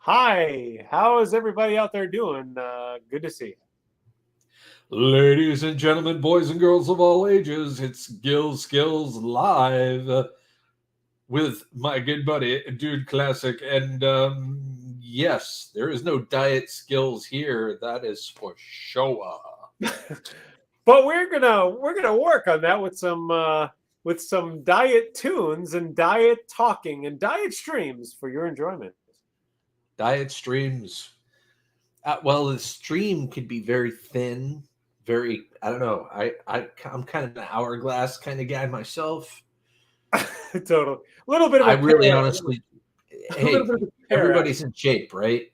Hi, how is everybody out there doing? Good to see you. Ladies and gentlemen, boys and girls of all ages, it's Skillz live with my good buddy, Dude Classic. And yes, there is no diet skills here. That is for sure. But we're gonna work on that with some diet tunes and diet talking and diet streams for your enjoyment. Diet streams. Well, the stream could be very thin, very, I don't know. I'm kind of an hourglass kind of guy myself. Totally, a little bit of I a really pair, honestly, a little hey, bit of a pair everybody's action. in shape, right?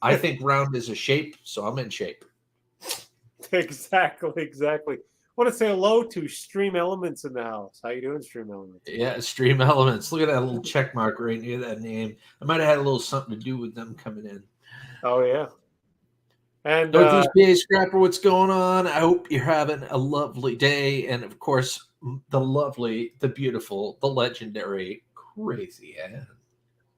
I think round is a shape, so I'm in shape. Exactly. I want to say hello to Stream Elements in the house. How you doing, Stream Elements? Yeah, stream elements. Look at that little check mark right near that name. I might have had a little something to do with them coming in. Oh yeah, and Northeast PA Scrapper, what's going on? I hope you're having a lovely day. And of course, the lovely, the beautiful, the legendary Crazy Ann.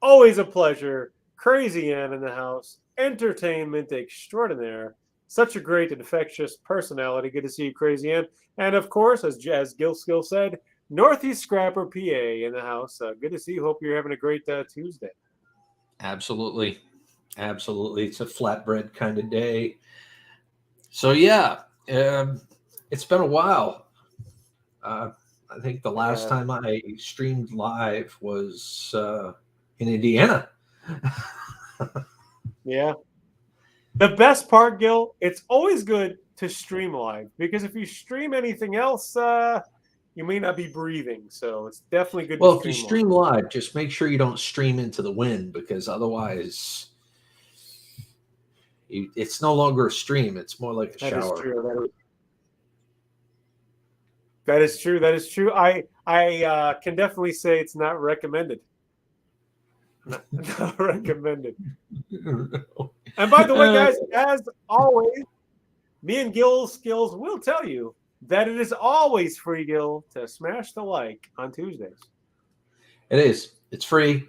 always a pleasure. Crazy Ann in the house. Entertainment extraordinaire. Such a great infectious personality. Good to see you, Crazy Ann. And of course, as Gil Skill said, Northeast Scrapper PA in the house. Good to see you. Hope you're having a great Tuesday. Absolutely. Absolutely. It's a flatbread kind of day. So, yeah, it's been a while. Uh, I think the last Yeah. time I streamed live was in Indiana. Yeah. The best part, Gil, it's always good to stream live because if you stream anything else, you may not be breathing. So it's definitely good to Well, if you stream live. stream live, just make sure you don't stream into the wind because otherwise it's no longer a stream. It's more like a That is shower. true. That is true. That is true. I can definitely say it's not recommended. Not recommended. And by the way, Uh, guys, as always, me and Gil Skills will tell you that it is always free, Gil, to smash the like on Tuesdays. it is. It's free.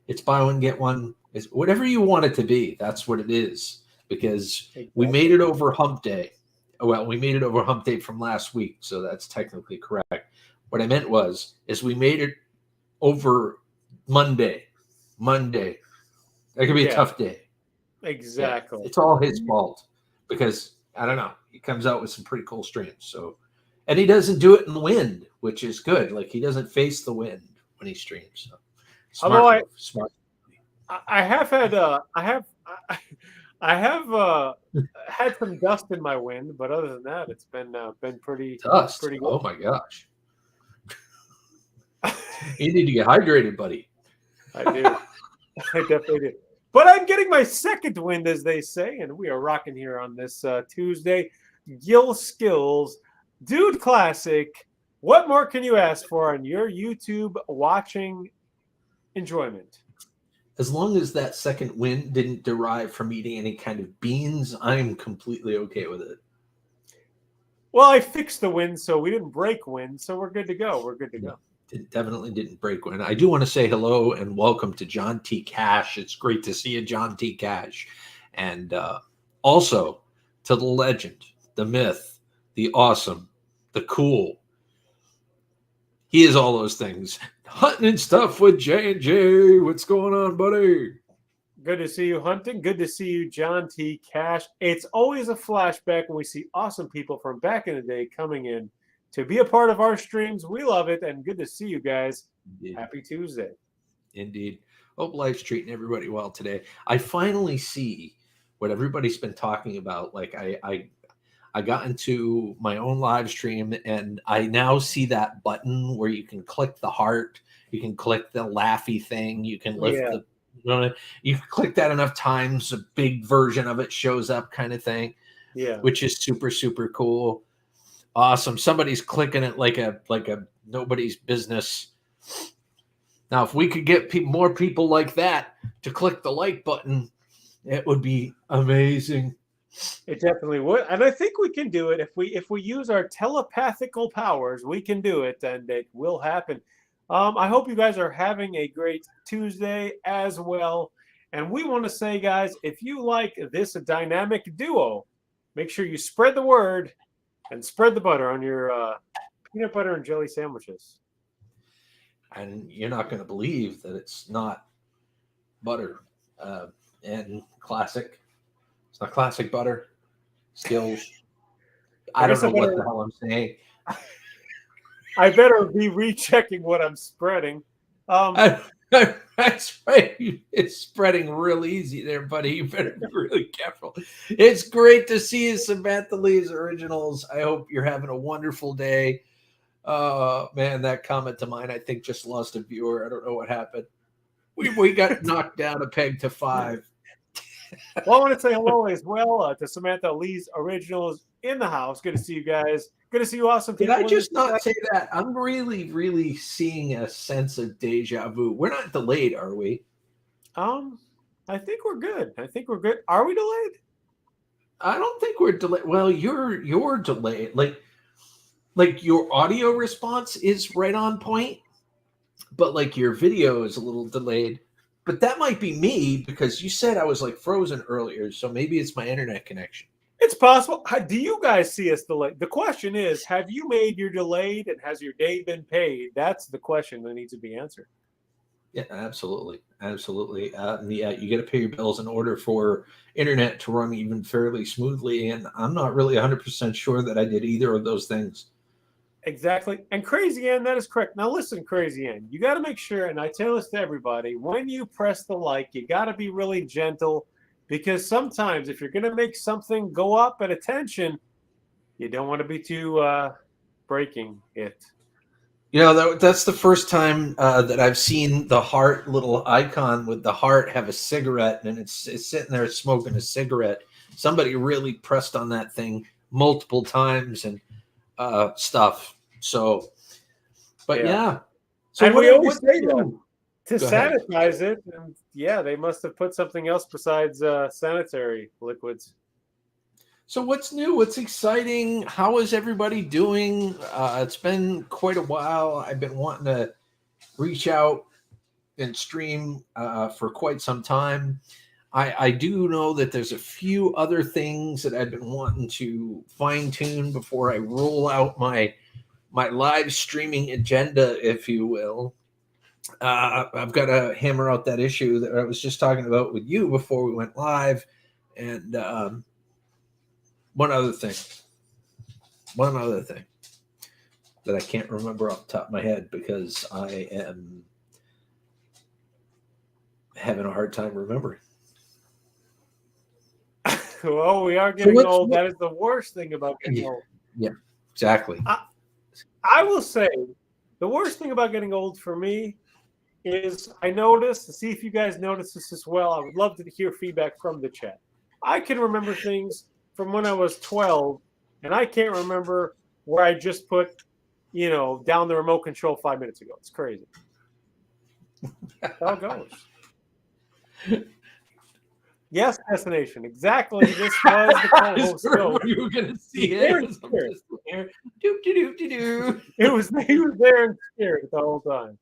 It's buy one, get one. It's whatever you want it to be. That's what it is because we made Exactly. it over hump day. Well, we made it over hump day from last week. So that's technically correct. What I meant is we made it over Monday. Monday. That could be a Yeah, tough day. Yeah, exactly. it's all his fault because I don't know. He comes out with some pretty cool streams. So, and he doesn't do it in the wind, which is good. Like he doesn't face the wind when he streams. So, Although smart move. Smart. I have had I have had some dust in my wind, but other than that, it's been Dust. pretty good. Oh my gosh. You need to get hydrated, buddy. I do. I definitely do. But I'm getting my second wind, as they say, and we are rocking here on this Tuesday. Gil Skills, Dude Classic. What more can you ask for on your YouTube watching enjoyment? As long as that second win didn't derive from eating any kind of beans, I'm completely okay with it. Well, I fixed the wind, so we didn't break wind, so we're good to go. We're good to go. It definitely didn't break one. I do want to say hello and welcome to John T. Cash. It's great to see you, John T. Cash. And also to the legend, the myth, the awesome, the cool. He is all those things. Hunting and stuff with J&J. What's going on, buddy? Good to see you, Hunting. Good to see you, John T. Cash. It's always a flashback when we see awesome people from back in the day coming in to be a part of our streams. We love it, and good to see you guys. Indeed. Happy Tuesday. Indeed. Hope life's treating everybody well today. I finally see what everybody's been talking about. Like I got into my own live stream and I now see that button where you can click the heart, you can click the laughy thing, you can lift Yeah. you can click that enough times, a big version of it shows up kind of thing, Yeah. which is super, super cool. Awesome. Somebody's clicking it like a nobody's business. Now, if we could get more people like that to click the like button, it would be amazing. It definitely would. And I think we can do it if we use our telepathical powers, we can do it and it will happen. I hope you guys are having a great Tuesday as well. And we want to say, guys, if you like this dynamic duo, make sure you spread the word and spread the butter on your peanut butter and jelly sandwiches. And you're not going to believe that it's not butter and classic. It's not classic butter. Skillz. I don't know what the hell I'm saying. I better be rechecking what I'm spreading. That's right. It's spreading real easy there, buddy. You better be really careful. It's great to see you, Samantha Lee's Originals. I hope you're having a wonderful day. Man, that comment to mine, I think, just lost a viewer. I don't know what happened. We got knocked down a peg to 5. Well, I want to say hello as well to Samantha Lee's Originals in the house. Good to see you guys. Good to see you, awesome people. Did I just not say that? I'm really, really seeing a sense of deja vu. We're not delayed, are we? I think we're good. Are we delayed? I don't think we're delayed. Well, you're delayed. Like your audio response is right on point, but like your video is a little delayed. But that might be me because you said I was like frozen earlier, so maybe it's my internet connection. It's possible. Do you guys see us delayed? The question is, have you made your delayed and has your day been paid? That's the question that needs to be answered. Yeah, absolutely. Absolutely. Yeah, you got to pay your bills in order for internet to run even fairly smoothly. And I'm not really 100% sure that I did either of those things. Exactly. And Crazy Ann, that is correct. Now listen, Crazy Ann, you got to make sure, and I tell this to everybody, when you press the like, you got to be really gentle. Because sometimes if you're going to make something go up at attention, you don't want to be too breaking it. You know, that's the first time that I've seen the heart little icon with the heart have a cigarette, and it's sitting there smoking a cigarette. Somebody really pressed on that thing multiple times and stuff. So, but yeah. So and what we always say that. To sanitize it, and yeah, they must have put something else besides sanitary liquids. So what's new? What's exciting? How is everybody doing? It's been quite a while. I've been wanting to reach out and stream for quite some time. I do know that there's a few other things that I've been wanting to fine tune before I roll out my live streaming agenda, if you will. I've got to hammer out that issue that I was just talking about with you before we went live. And one other thing that I can't remember off the top of my head because I am having a hard time remembering. Well, we are getting old. That is the worst thing about getting old. Yeah, exactly. I will say the worst thing about getting old for me is I noticed, to see if you guys notice this as well. I would love to hear feedback from the chat. I can remember things from when I was 12, and I can't remember where I just put, down the remote control 5 minutes ago. It's crazy. That's how it goes. Yes, destination. Exactly. This was the co-host. You were going to see it. He was there and scared the whole time.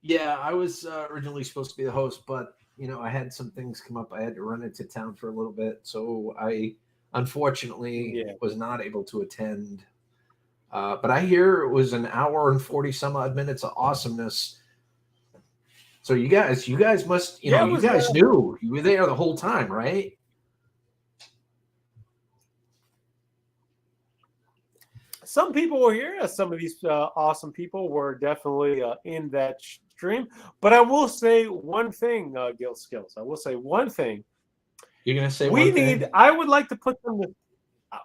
Yeah, I was originally supposed to be the host, but I had some things come up. I had to run into town for a little bit, so I unfortunately was not able to attend. But I hear it was an hour and 40 some odd minutes of awesomeness. So you guys must, you guys knew you were there the whole time, right? Some people were here. Some of these awesome people were definitely in that stream. But I will say one thing, Skillz. I will say one thing. You're going to say one thing? I would like to put them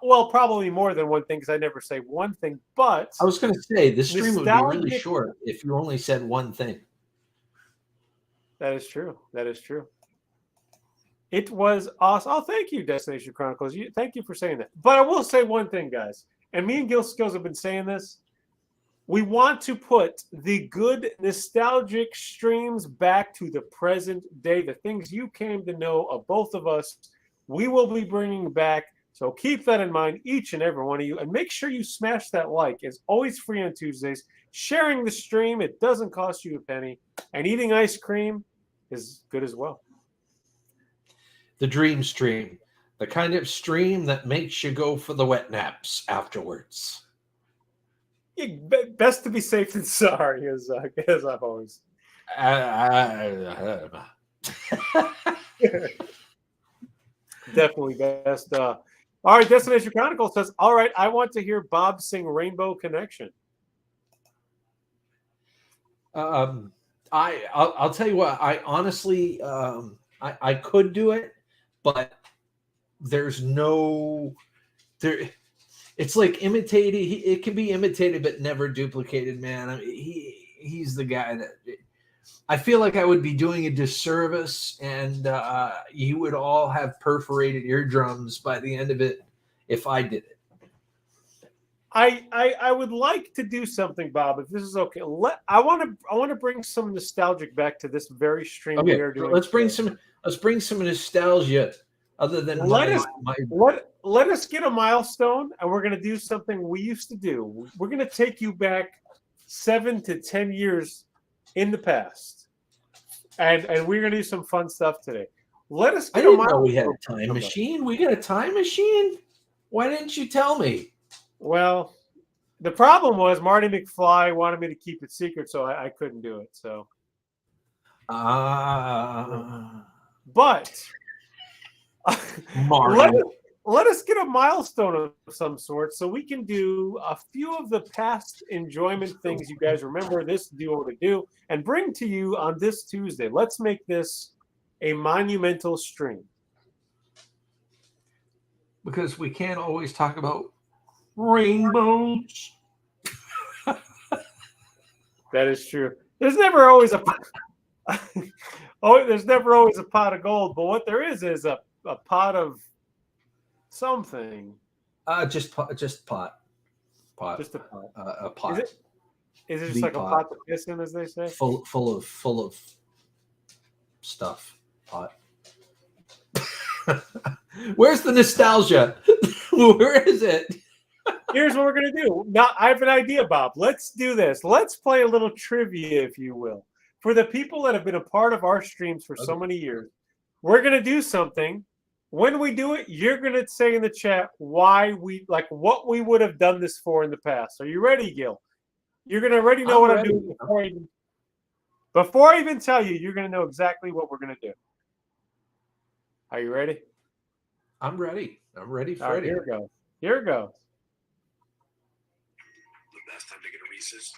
well, probably more than one thing because I never say one thing. But I was going to say this stream would be really short if you only said one thing. That is true. It was awesome. Oh, thank you, Destination Chronicles. Thank you for saying that. But I will say one thing, guys. And me and Skillz have been saying this. We want to put the good nostalgic streams back to the present day. The things you came to know of both of us, we will be bringing back So keep that in mind, each and every one of you. And make sure you smash that like. It's always free on Tuesdays. Sharing the stream, it doesn't cost you a penny. And eating ice cream is good as well. The dream stream. The kind of stream that makes you go for the wet naps afterwards. Best to be safe than sorry, as I've always. Definitely best. All right, Destination Chronicle says, all right, I want to hear Bob sing Rainbow Connection. I'll tell you what, I honestly, I could do it, but there's no there. It's like imitated. It can be imitated, but never duplicated, man. I mean, he's the guy that I feel like I would be doing a disservice, and you would all have perforated eardrums by the end of it if I did it. I would like to do something, Bob, if this is okay. I want to bring some nostalgic back to this very stream we are doing. Let's bring some nostalgia. Other than let us get a milestone, and we're going to do something we used to do. We're going to take you back 7 to 10 years in the past, and we're going to do some fun stuff today. Let us get I didn't know we had a time machine. We got a time machine? Why didn't you tell me? Well, the problem was Marty McFly wanted me to keep it secret, so I couldn't do it. So, but let us get a milestone of some sort so we can do a few of the past enjoyment things you guys remember this duo to do and bring to you on this Tuesday. Let's make this a monumental stream. Because we can't always talk about rainbows. That is true. There's never always a there's never always a pot of gold, but what there is a pot of something. Just pot. Just a pot. A pot. Is it just like a pot to piss in, as they say? Full of stuff. Pot. Where's the nostalgia? Where is it? Here's what we're gonna do. Now, I have an idea, Bob. Let's do this. Let's play a little trivia, if you will, for the people that have been a part of our streams for so many years. We're gonna do something. When we do it, you're gonna say in the chat why what we would have done this for in the past. Are you ready, Gil? You're gonna already know what I'm doing before I even tell you. You're gonna know exactly what we're gonna do. Are you ready? I'm ready. I'm ready for it. Here it goes. Here it goes. The best time to get a Reese's.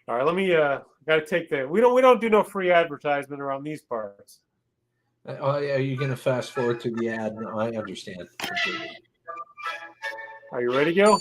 All right, let me. Got to take that. We don't do no free advertisement around these parts. Are you going to fast forward to the ad? No, I understand completely. Are you ready, Gil?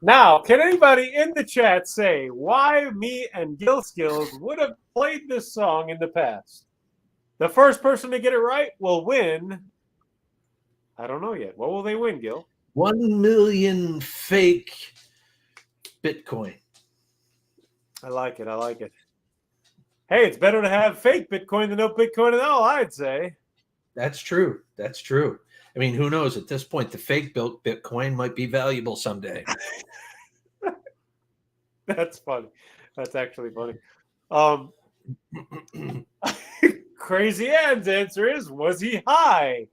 Now, can anybody in the chat say why me and Gil Skillz would have played this song in the past? The first person to get it right will win. I don't know yet. What will they win, Gil? 1 million fake Bitcoin. I like it. I like it. Hey, it's better to have fake Bitcoin than no Bitcoin at all, I'd say. That's true. That's true. I mean, who knows? At this point, the fake built Bitcoin might be valuable someday. That's funny. That's actually funny. Crazy Ann's answer is, was he high?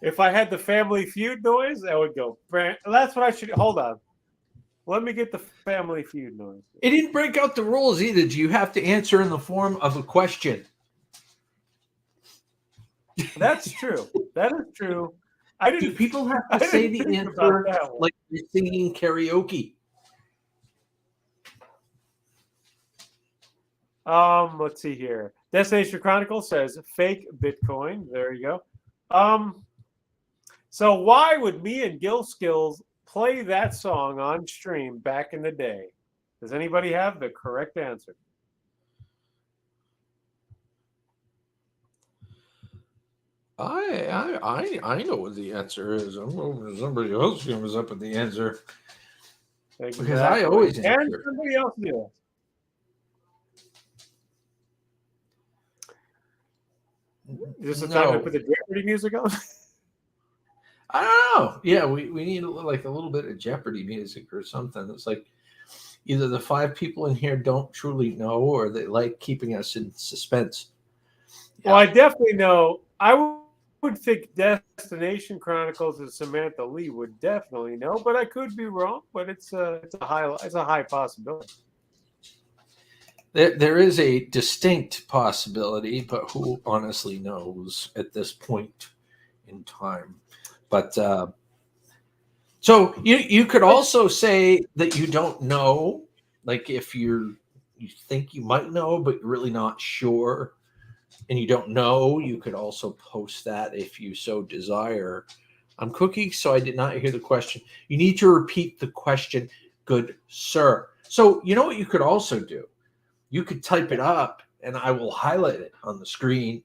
If I had the Family Feud noise, I would go. That's what I should. Hold on. Let me get the Family Feud noise. It didn't break out the rules either. Do you have to answer in the form of a question? That's true. That is true. Do people have to say the answer like you're singing karaoke? Let's see here. Destination Chronicle says fake Bitcoin. There you go. So why would me and Gil Skillz play that song on stream back in the day? Does anybody have the correct answer? I know what the answer is. I'm hoping somebody else comes up with the answer. Exactly. Because I always And answer. somebody else knew. Just the time to put the Jeopardy music on. I don't know. Yeah, we need a little bit of Jeopardy music or something. It's like either the 5 people in here don't truly know, or they like keeping us in suspense. Yeah. Well, I definitely know. I would think Destination Chronicles of Samantha Lee would definitely know, but I could be wrong. But it's a high possibility. There is a distinct possibility, but who honestly knows at this point in time? But so you could also say that you don't know, like if you think you might know, but you're really not sure, and you don't know. You could also post that if you so desire. I'm Cookie, so I did not hear the question. You need to repeat the question, good sir. So you know what you could also do? You could type it up, and I will highlight it on the screen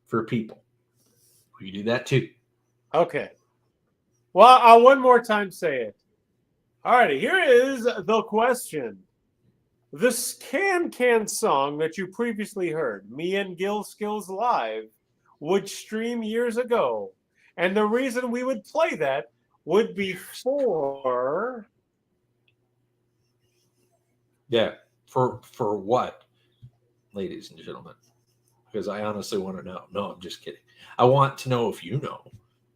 for people. Will you do that too? Okay. Well, I'll one more time say it. All righty, here is the question. This Can song that you previously heard, me and Skillz Live, would stream years ago. And the reason we would play that would be for... Yeah, for what, ladies and gentlemen? Because I honestly want to know. No, I'm just kidding. I want to know if you know,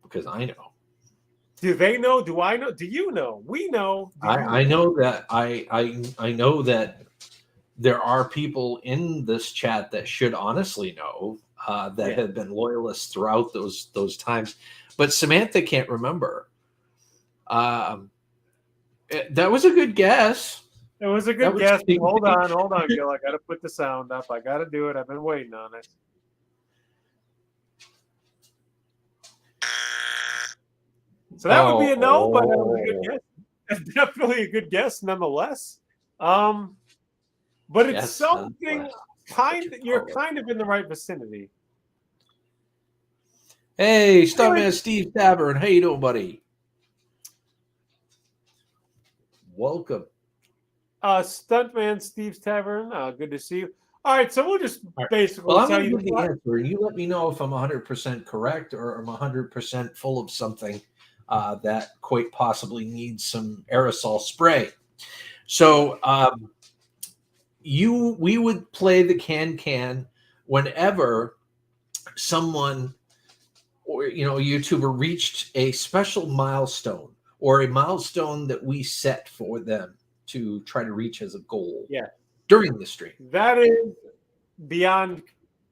because I know. Do they know? Do I know? Do you know? We know. I know that I know that there are people in this chat that should honestly know, that have been loyalists throughout those times, but Samantha can't remember. That was a good guess. It was a good guess. Hold on, Gil. I got to put the sound up. I got to do it. I've been waiting on it. So that would be a no, but it was a good guess. It's definitely a good guess, nonetheless. But it's something you're kind of in the right vicinity. Hey, Stuntman Steve Tavern. How you doing, buddy? Welcome. Stuntman Steve's Tavern. Good to see you. All right, so we'll just basically I'm going to give the answer. You let me know if I'm 100% correct or I'm 100% full of something that quite possibly needs some aerosol spray. So we would play the Can whenever someone or a YouTuber reached a special milestone or a milestone that we set for them to try to reach as a goal during the stream. That is beyond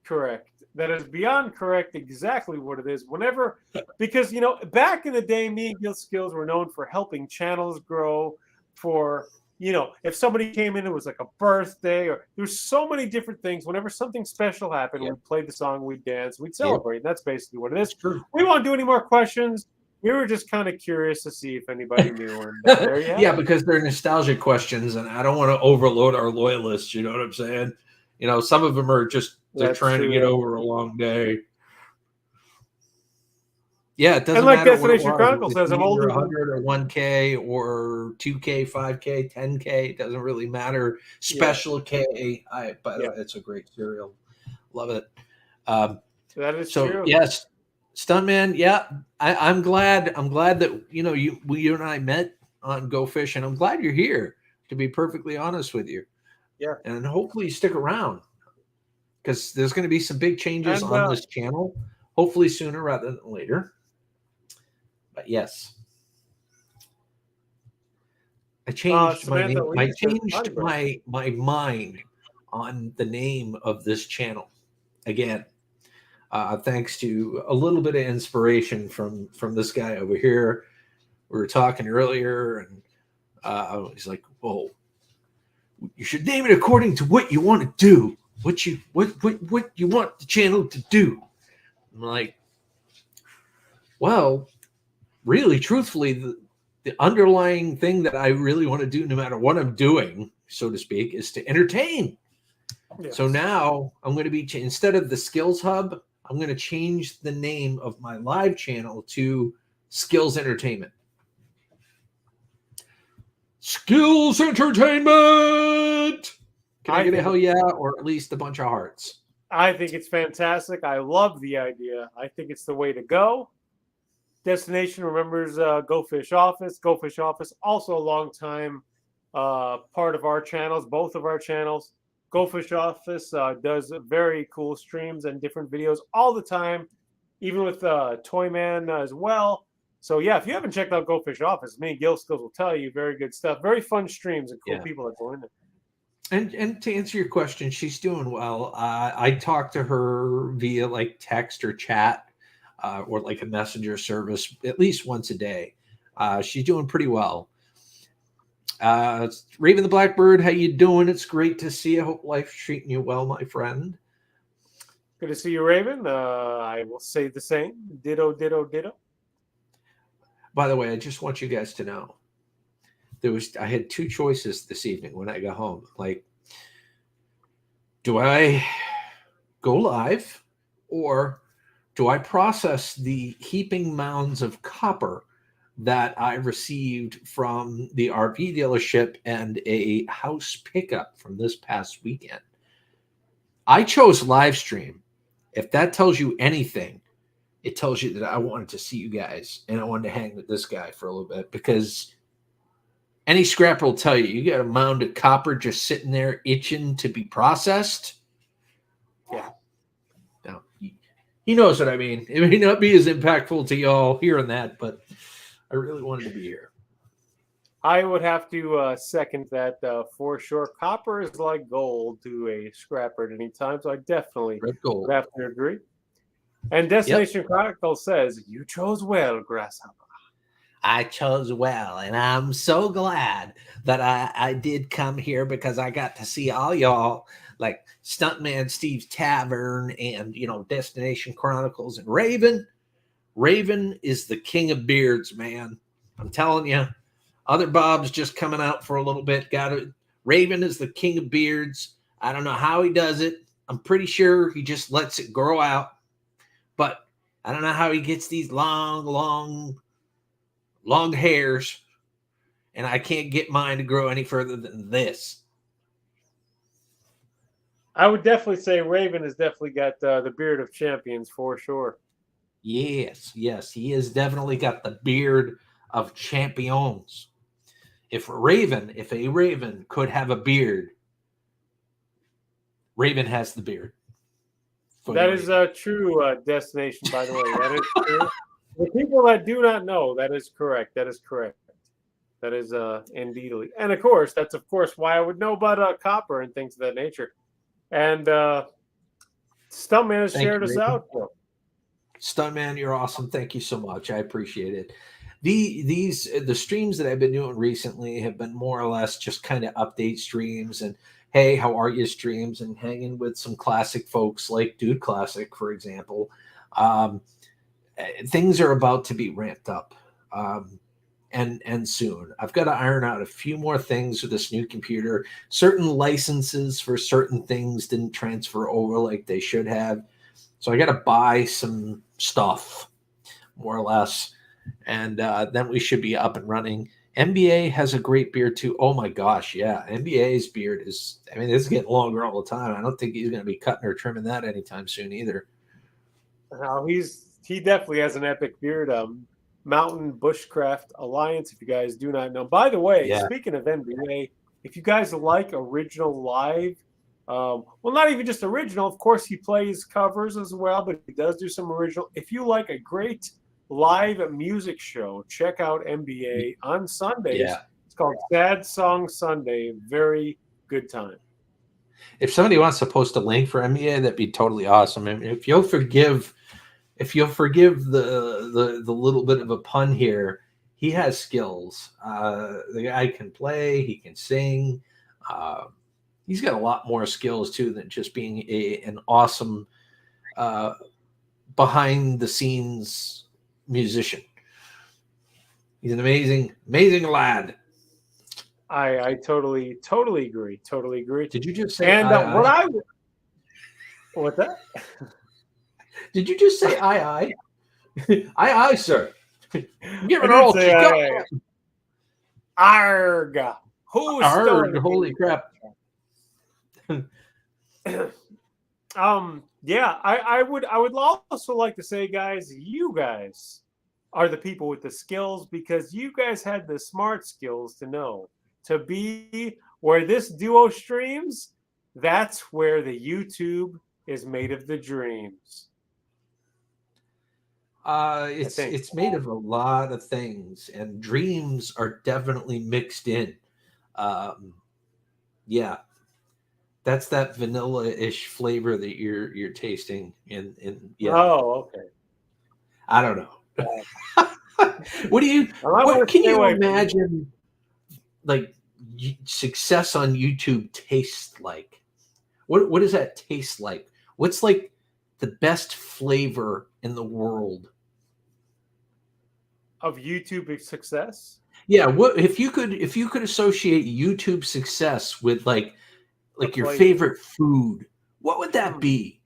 correct. That is beyond correct exactly what it is. Whenever, because, back in the day, me and Skillz were known for helping channels grow, for, if somebody came in, it was like a birthday, or there's so many different things. Whenever something special happened, we'd play the song, we'd dance, we'd celebrate. That's basically what it is. We won't do any more questions. We were just kind of curious to see if anybody knew. And there you have it. Because they're nostalgic questions, and I don't want to overload our loyalists. You know what I'm saying? Some of them are just they're trying to get over a long day. Yeah, it doesn't matter. Destination Chronicles says, I'm older. 100 or 1K or 2K, 5K, 10K. It doesn't really matter. Special K. But it's a great cereal. Love it. That is true. Yes. Stuntman, I'm glad that you and I met on Go Fish, and I'm glad you're here, to be perfectly honest with you. Yeah. And hopefully you stick around, because there's going to be some big changes on this channel, hopefully sooner rather than later. But yes. I changed my name. I changed my mind on the name of this channel again. Thanks to a little bit of inspiration from this guy over here. We were talking earlier, and he's like, "Well, you should name it according to what you want to do. What you want the channel to do." I'm like, well, really, truthfully, the underlying thing that I really want to do, no matter what I'm doing, so to speak, is to entertain. Yes. So now I'm going to be instead of the Skillz Hub, I'm going to change the name of my live channel to Skillz Entertainment. Skillz Entertainment! Can I get a hell yeah, or at least a bunch of hearts? I think it's fantastic. I love the idea. I think it's the way to go. Destination remembers Go Fish Office. Go Fish Office, also a long time part of our channels, both of our channels. Go Fish Office does very cool streams and different videos all the time, even with Toyman as well. So yeah, if you haven't checked out Go Fish Office, me and Skillz will tell you, very good stuff, very fun streams and cool people that go in there. And to answer your question, she's doing well. I talk to her via like text or chat or like a messenger service at least once a day. She's doing pretty well. Raven the Blackbird, how you doing? It's great to see you. I hope life's treating you well, my friend. Good to see you, Raven. I will say the same. Ditto, ditto, ditto. By the way, I just want you guys to know. I had two choices this evening when I got home. Like, do I go live or do I process the heaping mounds of copper that I received from the RV dealership and a house pickup from this past weekend? I chose live stream. If that tells you anything, it tells you that I wanted to see you guys and I wanted to hang with this guy for a little bit, because any scrapper will tell you, you got a mound of copper just sitting there itching to be processed. Yeah. No, he knows what I mean. It may not be as impactful to y'all hearing that, but I really wanted to be here. I would have to second that for sure. Copper is like gold to a scrapper at any time, so I definitely would have to agree. And Destination Chronicle says, you chose well, Grasshopper. I chose well, and I'm so glad that I did come here, because I got to see all y'all, like Stuntman Steve's Tavern and, Destination Chronicles and Raven. Raven is the king of beards, man. I'm telling you. Other Bob's just coming out for a little bit. Raven is the king of beards. I don't know how he does it. I'm pretty sure he just lets it grow out. But I don't know how he gets these long hairs, and I can't get mine to grow any further than this. I would definitely say Raven has definitely got the beard of champions for sure. Yes, he has definitely got the beard of champions. If a raven could have a beard, Raven has the beard. That is true, Destination, by the way. That is true. The people that do not know, that is correct. That is correct. That is indeedly. And of course, that's why I would know about copper and things of that nature. And Stuntman has shared us out. Stuntman, you're awesome. Thank you so much. I appreciate it. The streams that I've been doing recently have been more or less just kind of update streams and hey, how are you streams, and hanging with some classic folks like Dude Classic, for example. Things are about to be ramped up and soon. I've got to iron out a few more things with this new computer. Certain licenses for certain things didn't transfer over like they should have. So I got to buy some stuff, more or less. And then we should be up and running. NBA has a great beard too. Oh my gosh, yeah. NBA's beard is, it's getting longer all the time. I don't think he's going to be cutting or trimming that anytime soon either. No, he definitely has an epic beard. Mountain Bushcraft Alliance, if you guys do not know. By the way, Speaking of NBA, if you guys like original live, well, not even just original, of course he plays covers as well, but he does do some original. If you like a great live music show, check out NBA on Sundays. Yeah. It's called Sad Song Sunday. Very good time. If somebody wants to post a link for NBA, that'd be totally awesome. If you'll forgive the little bit of a pun here, he has skills. The guy can play, he can sing. He's got a lot more skills too than just being an awesome behind the scenes musician. He's an amazing lad. I totally agree. Totally agree. Did you just say? And what's that? Did you just say aye? Aye, sir. Give I it did all say you got. Arg. Who stole Arg, holy crap. Yeah, I would also like to say, guys, you guys are the people with the skills because you guys had the smart skills to know to be where this duo streams. That's where the YouTube is made of the dreams. It's made of a lot of things, and dreams are definitely mixed in. Yeah, that's that vanilla-ish flavor that you're tasting. In yeah, Oh, okay. I don't know. I'm What gonna can stay you away from you. imagine? Like success on YouTube tastes like? What does that taste like? What's like the best flavor in the world? Of YouTube success. Yeah, what if you could associate YouTube success with like The your flavor. favorite food, what would that be?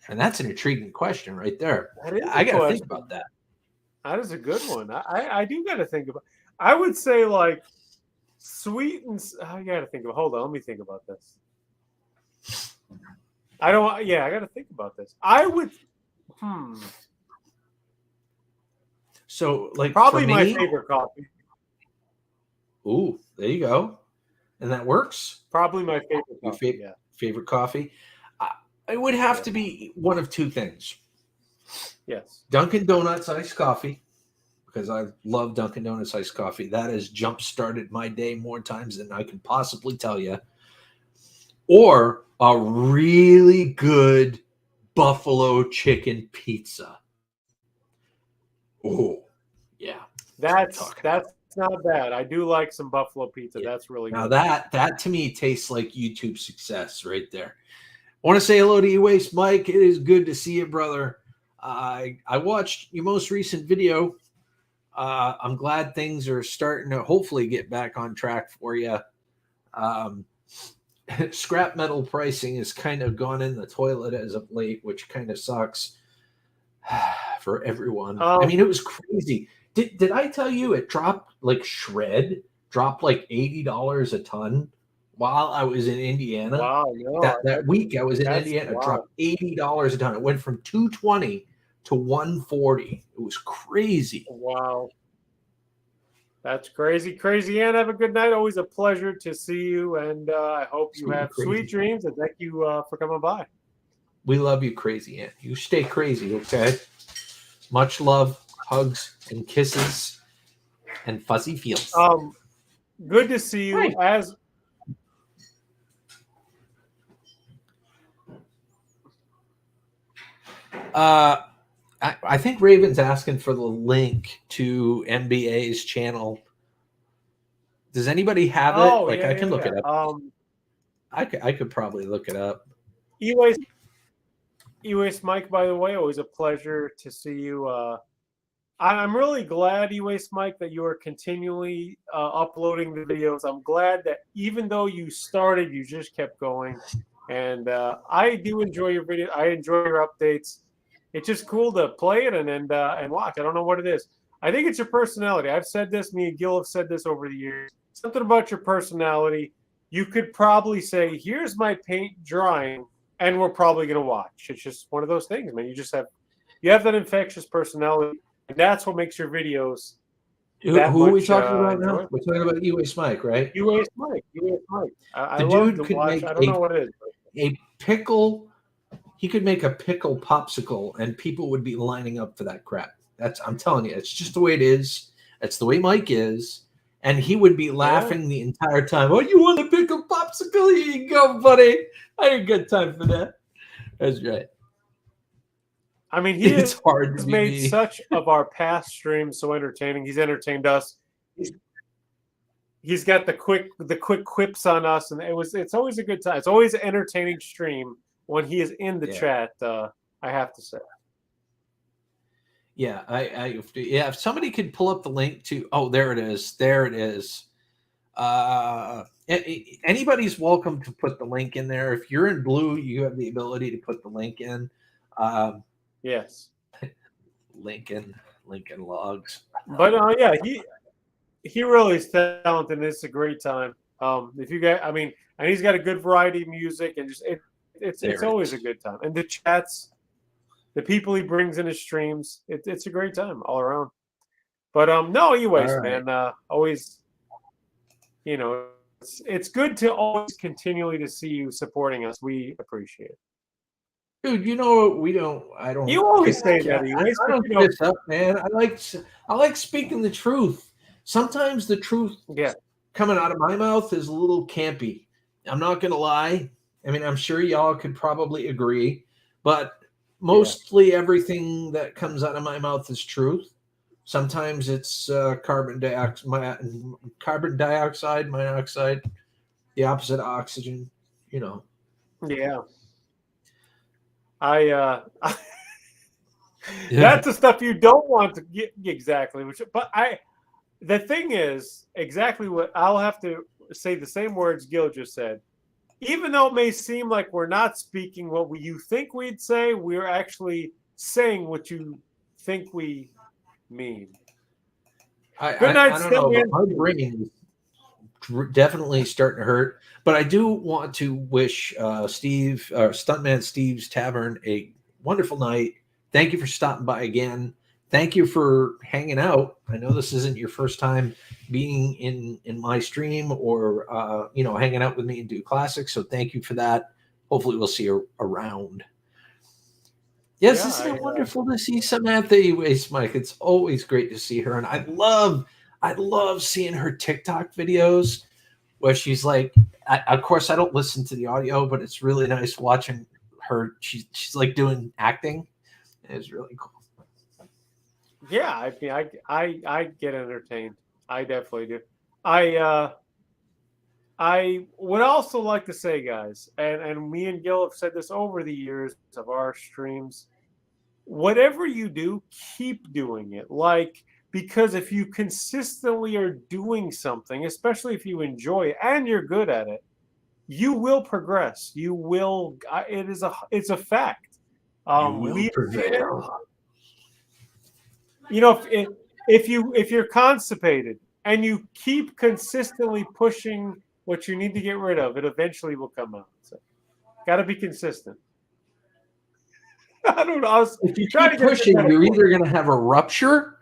And that's an intriguing question right there. That is I a got to think question. about that. That is a good one. I do got to think about. I would say like sweet and I got to think of. Hold on, let me think about this. I don't. Yeah, I got to think about this. I would. So, like Probably for my me, favorite coffee. ooh, there you go, and that works. Probably my favorite Your coffee. Yeah. favorite coffee? It would have to be one of two things: Yes. Dunkin' Donuts iced coffee, because I love Dunkin' Donuts iced coffee. That has jump started my day more times than I can possibly tell you. Or a really good buffalo chicken pizza. Oh, yeah. That's not bad. I do like some buffalo pizza. Yeah. That's really Now good. that to me tastes like YouTube success right there. I want to say hello to E-Waste Mike. It is good to see you, brother. I watched your most recent video. I'm glad things are starting to hopefully get back on track for you. Scrap metal pricing has kind of gone in the toilet as of late, which kind of sucks for everyone. I mean, it was crazy. Did I tell you it dropped like dropped like $80 a ton while I was in Indiana? Wow, no, that week I was in Indiana, wow. it dropped $80 a ton. It went from 220 to 140. It was crazy. Wow. That's crazy, crazy. And have a good night. Always a pleasure to see you. And I hope you have sweet dreams. And thank you for coming by. We love you, Crazy Ant. You stay crazy, okay? Much love, hugs, and kisses, and fuzzy feels. Good to see you. Hi. I think Raven's asking for the link to MBA's channel. Does anybody have it? Oh, like yeah, I can look it up. I could probably look it up. E-Waste Mike, by the way, always a pleasure to see you. I'm really glad, E-Waste Mike, that you are continually uploading the videos. I'm glad that even though you started, you just kept going. And I do enjoy your video. I enjoy your updates. It's just cool to play it and watch. I don't know what it is. I think it's your personality. I've said this. Me and Gil have said this over the years. Something about your personality. You could probably say, "Here's my paint drawing," and we're probably going to watch. It's just one of those things, man. You have that infectious personality, and that's what makes your videos. Who are we talking about now? We're talking about E-Waste Mike, right? E-Waste Mike. E-Waste Mike. The dude could make I don't know what it is. A pickle. He could make a pickle popsicle, and people would be lining up for that crap. I'm telling you, it's just the way it is. That's the way Mike is, and he would be laughing the entire time. Oh, you want a pickle popsicle? Here you go, buddy. I ain't got time for that. That's right. I mean, it's hard he's to made me. such of our past streams so entertaining. He's entertained us. He's got the quick quips on us, and it's always a good time. It's always an entertaining stream when he is in the chat. I have to say. Yeah, if somebody could pull up the link to, there it is. Anybody's welcome to put the link in there. If you're in blue, you have the ability to put the link in. Yes. Lincoln Logs. But yeah, he really is talented. And it's a great time. If you guys, I mean, and he's got a good variety of music, and just it's There always it a good time. And the chats, the people he brings in his streams, it's a great time all around. But no, anyways, All right. man, always, it's good to always continually to see you supporting us. We appreciate it. Dude, you know what? I don't. You always give- say that, I anyways, I but don't give this up, man. I like speaking the truth. Sometimes the truth yeah, coming out of my mouth is a little campy. I'm not gonna lie. I mean, I'm sure y'all could probably agree, but mostly everything that comes out of my mouth is truth. Sometimes it's carbon dioxide, monoxide, the opposite of oxygen. You know. yeah. I Yeah. that's the stuff you don't want to get exactly. The thing is exactly what I'll have to say. The same words Gil just said. Even though it may seem like we're not speaking what you think we'd say, we're actually saying what you think we mean. Good night, I don't know, but Stuntman. my brain is definitely starting to hurt. But I do want to wish Stuntman Steve's Tavern a wonderful night. Thank you for stopping by again. Thank you for hanging out. I know this isn't your first time being in my stream or hanging out with me and do classics. So thank you for that. Hopefully we'll see you around. Yes, Yeah, isn't it wonderful to see Samantha Anyways, Mike? It's always great to see her, and I love seeing her TikTok videos where she's like, of course I don't listen to the audio, but it's really nice watching her. She's like doing acting. It's really cool. Yeah, I mean, I get entertained. I definitely do. I would also like to say, guys, and me and Gil have said this over the years of our streams. Whatever you do, keep doing it. Because if you consistently are doing something, especially if you enjoy it and you're good at it, you will progress. You will. It's a fact. You will prevail. If you're constipated and you keep consistently pushing what you need to get rid of, it eventually will come out. So, got to be consistent. I don't know. I was If you trying keep to get pushing, that you're point. either going to have a rupture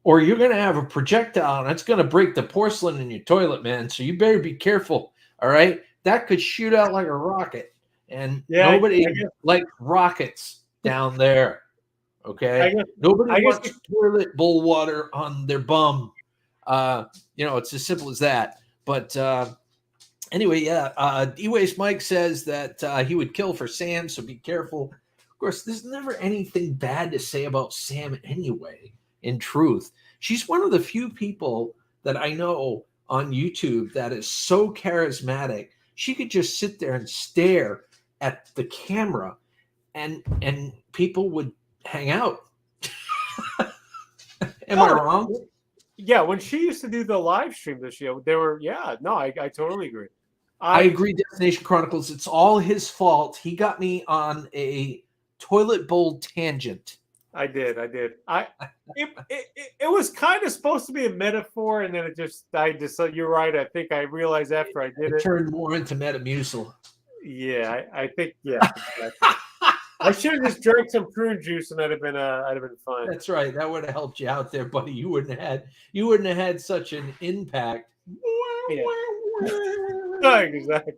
or you're going to have a projectile, and it's going to break the porcelain in your toilet, man. So you better be careful. All right, that could shoot out like a rocket, and Yeah, nobody I guess, likes rockets down there. Okay, I guess, nobody I guess wants toilet bowl water on their bum. It's as simple as that. But anyway, yeah. E-Waste Mike says that he would kill for Sam, so be careful. Of course, there's never anything bad to say about Sam anyway, in truth. She's one of the few people that I know on YouTube that is so charismatic. She could just sit there and stare at the camera and people would hang out. Am I wrong? Yeah, when she used to do the live stream this year, I totally agree. I agree, Destination Chronicles. It's all his fault. He got me on a toilet bowl tangent. I did. It was kind of supposed to be a metaphor, and then so you're right. I think I realized after I did It it. turned more into Metamucil. Yeah, I think exactly. I should have just drank some prune juice, and I'd have been fine. That's right. That would have helped you out there, buddy. You wouldn't have had such an impact. Yeah. Exactly.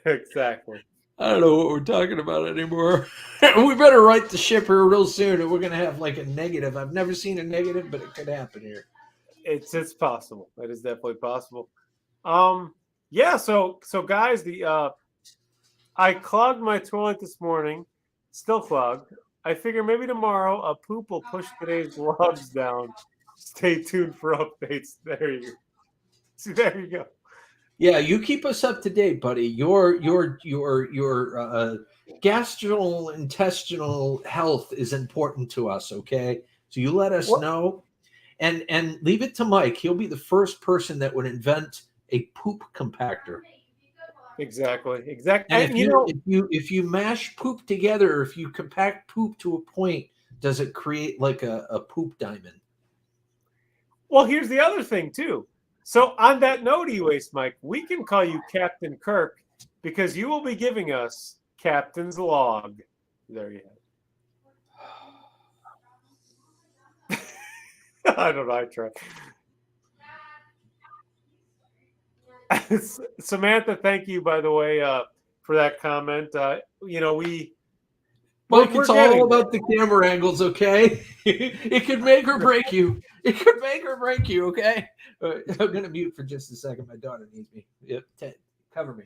Exactly. I don't know what we're talking about anymore. We better right the ship here real soon, or we're gonna have like a negative. I've never seen a negative, but it could happen here. It's possible. That is definitely possible. Yeah. So guys, I clogged my toilet this morning. Still clogged. I figure maybe tomorrow a poop will push today's logs down. Stay tuned for updates. There you go. See, there you go. Yeah, you keep us up to date, buddy. Your gastrointestinal health is important to us. Okay, so you let us know, and leave it to Mike. He'll be the first person that would invent a poop compactor. Exactly. And if And you know, if you mash poop together, if you compact poop to a point, does it create like a poop diamond? well, here's the other thing too. So on that note, E-Waste Mike, we can call you Captain Kirk because you will be giving us Captain's log. There you have it. I don't know. I try. Samantha, thank you, by the way, for that comment. You know, Mike, we're it's all getting there. about the camera angles, okay? It could make or break you. It could make or break you, okay? I'm gonna mute for just a second. My daughter needs me. Yep, cover me.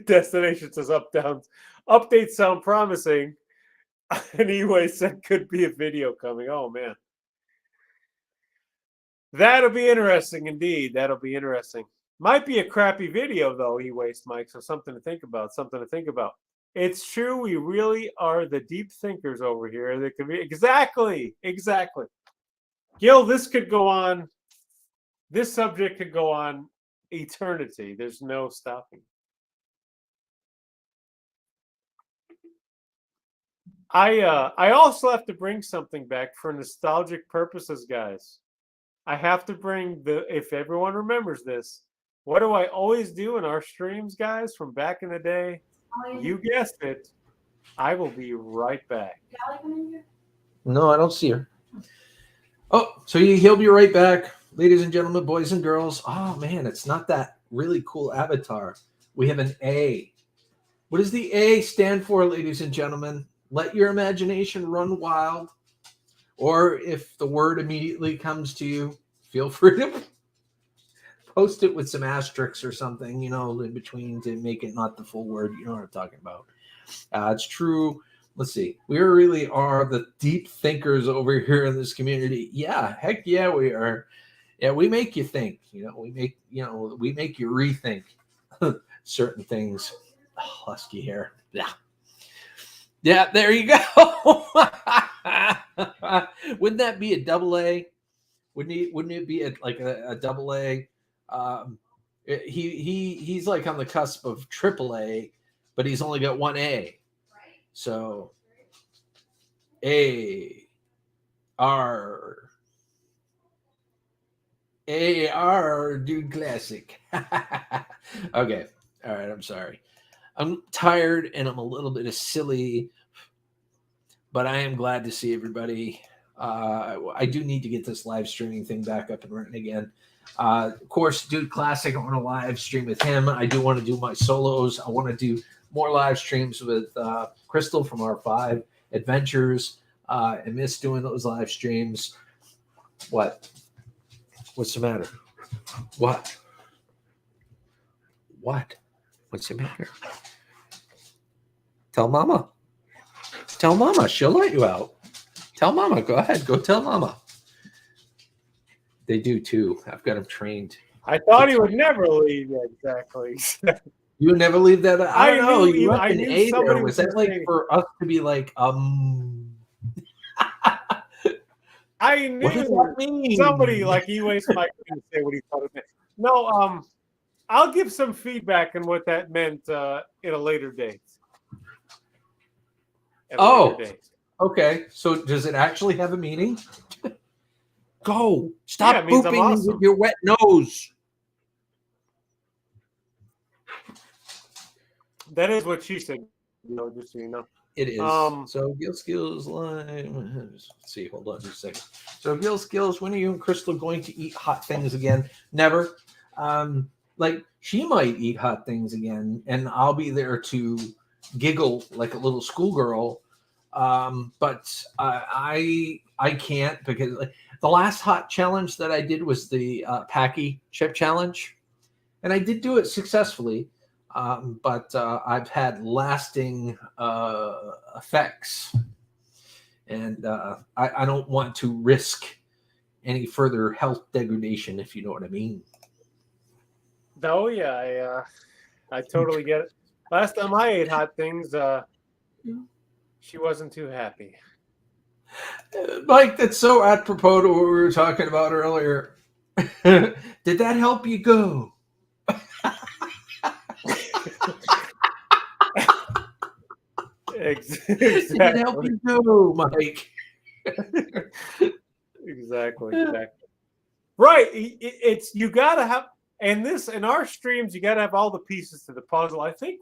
Destination says up, down. Updates sound promising. Anyway, said could be a video coming. Oh, man. That'll be interesting indeed. That'll be interesting. Might be a crappy video, though, E-Waste Mike. So something to think about. Something to think about. It's true. We really are the deep thinkers over here. That could be exactly. Gil, this could go on. This subject could go on eternity. There's no stopping. I also have to bring something back for nostalgic purposes, guys. I have to bring if everyone remembers this, what do I always do in our streams, guys, from back in the day? You guessed it. I will be right back. No, I don't see her. Oh, so he'll be right back. Ladies and gentlemen, boys and girls. Oh, man, it's not that really cool avatar. We have an A. What does the A stand for, ladies and gentlemen? Let your imagination run wild. Or if the word immediately comes to you, feel free to post it with some asterisks or something, in between to make it not the full word. You know what I'm talking about. It's true. Let's see. We really are the deep thinkers over here in this community. Yeah, heck yeah, we are. Yeah, we make you think. We make you rethink certain things. Oh, husky hair. Yeah. Yeah, there you go. Wouldn't that be a double A? Wouldn't it be like a double A? He's like on the cusp of triple A, but he's only got one A. So A R dude classic. Okay. All right, I'm sorry. I'm tired and I'm a little bit silly, but I am glad to see everybody. I do need to get this live streaming thing back up and running again. Of course, Dude Classic, I want to live stream with him. I do want to do my solos. I want to do more live streams with Crystal from R5 Adventures. I miss doing those live streams. What? What's the matter? What? What's the matter? Tell Mama. Tell Mama. She'll let you out. Tell Mama. Go ahead. Go tell Mama. They do too. I've got them trained. I thought he would never leave. Exactly. You would never leave that. I don't know. You I an knew A somebody there. Was was that like saying, for us to be like, I knew what does that mean? somebody like E-Waste Mike didn't say what he thought it meant. No, I'll give some feedback on what that meant in a later date. Okay. So does it actually have a meaning? Go. Stop pooping awesome. with your wet nose. That is what she said. Just so you know. It is. So Skillz live. Let's see. Hold on just a second. So Skillz, when are you and Crystal going to eat hot things again? Never. Like she might eat hot things again, and I'll be there to giggle like a little schoolgirl. But I can't because the last hot challenge that I did was the Packy chip challenge, and I did do it successfully. But I've had lasting effects, and I don't want to risk any further health degradation, if you know what I mean. Oh yeah, I totally get it. Last time I ate hot things, she wasn't too happy. Mike, that's so apropos to what we were talking about earlier. Did that help you go? It can help Exactly. you too, Mike. Exactly. Right. It's you gotta have and this in our streams, you gotta have all the pieces to the puzzle. I think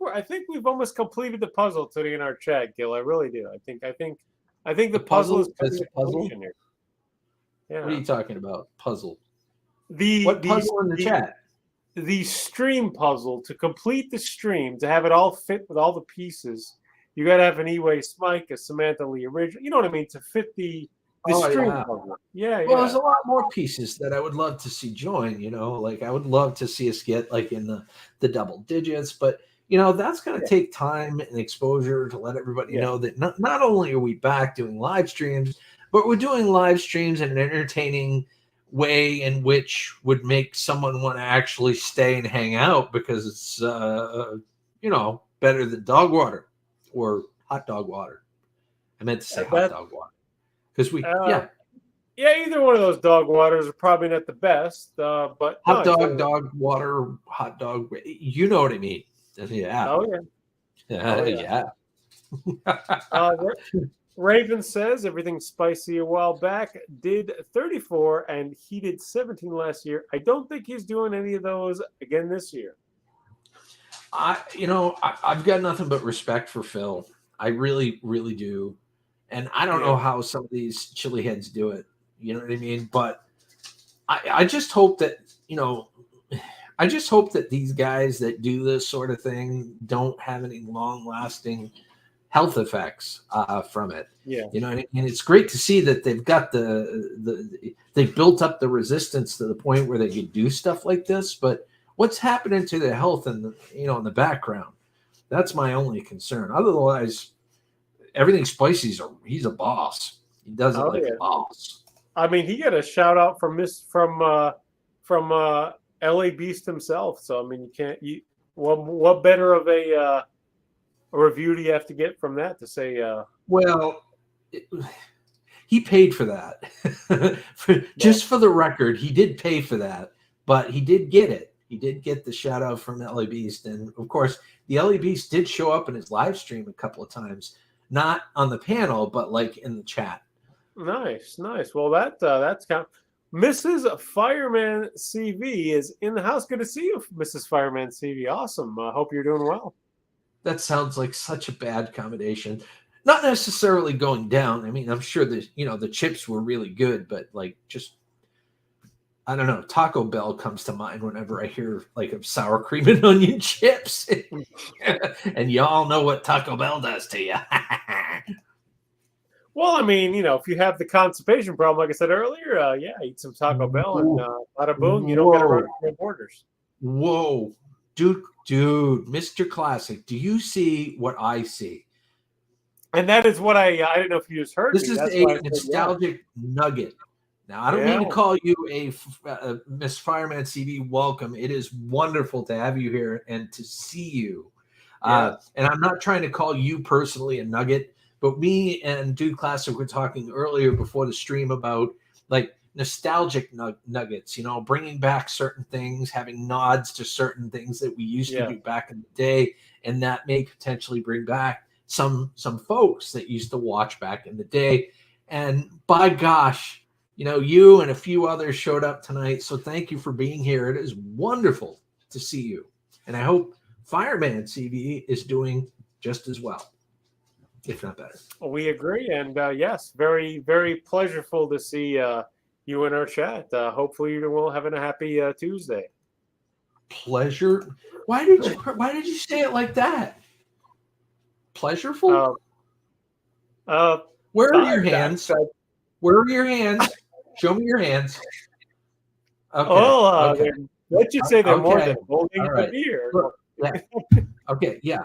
we've almost completed the puzzle today in our chat, Gil. I really do. I think the The puzzle is puzzle coming is to puzzle. completion here. What are Yeah. you talking about? Puzzle. The What the puzzle in the the chat? the stream puzzle to complete the stream to have it all fit with all the pieces. You got to have an E-Way Smike, a Samantha Lee original. You know what I mean to fit the Oh stream yeah. puzzle. Yeah, Well, there's yeah, a lot more pieces that I would love to see join. Like I would love to see us get like in the double digits, but that's going to yeah, take time and exposure to let everybody yeah. know that not only are we back doing live streams, but we're doing live streams in an entertaining way in which would make someone want to actually stay and hang out because it's better than dog water or hot dog water. I meant to say hot That dog water because uh, yeah. Either one of those dog waters are probably not the best, but no, hot dog, dog water, hot dog. You know what I mean? Yeah, oh yeah, oh yeah. yeah. Ra- Raven says everything spicy a while back. Did 34 and he did 17 last year. I don't think he's doing any of those again this year. I've got nothing but respect for Phil. I really, really do. And I don't Yeah. know how some of these chili heads do it. You know what I mean? But I just hope that, I just hope that these guys that do this sort of thing don't have any long lasting health effects from it. Yeah. And it's great to see that they've got they've built up the resistance to the point where they can do stuff like this. But what's happening to their health in the background? That's my only concern. Otherwise, everything spicy he's a boss. He does it like a boss. I mean, he got a shout out from LA Beast himself. So I mean, what better of a review do you have to get from that to say? Well, he paid for that. Just for the record, he did pay for that, but he did get it. He did get the shout out from LA Beast, and of course, the LA Beast did show up in his live stream a couple of times, not on the panel, but like in the chat. Nice. Well, that's kind of, Mrs. Fireman CV is in the house. Good to see you, Mrs. Fireman CV. Awesome. I hope you're doing well. That sounds like such a bad combination. Not necessarily going down. I mean, I'm sure that the chips were really good, but like just I don't know. Taco Bell comes to mind whenever I hear like of sour cream and onion chips, and y'all know what Taco Bell does to you. Well, I mean, if you have the constipation problem, like I said earlier, eat some Taco Bell and bada boom, you don't got to run your borders. Whoa, dude, Mr. Classic, do you see what I see? And that is what I don't know if you just heard. This is a nostalgic nugget. Now, I don't mean to call you a Miss Fireman CV welcome. It is wonderful to have you here and to see you. And I'm not trying to call you personally a nugget, but me and Dude Classic were talking earlier before the stream about like nostalgic nuggets, bringing back certain things, having nods to certain things that we used to do back in the day. And that may potentially bring back some folks that used to watch back in the day. And by gosh, you and a few others showed up tonight. So thank you for being here. It is wonderful to see you. And I hope Fireman CV is doing just as well, if not better. We agree. And yes, very, very pleasurable to see you in our chat. Hopefully you're all having a happy Tuesday. Pleasure. Why did you say it like that? Pleasureful? Where are your hands? Where are your hands? Show me your hands. Okay. Oh, okay. Let's just say they're more than holding the beer. Yeah. Okay. Yeah.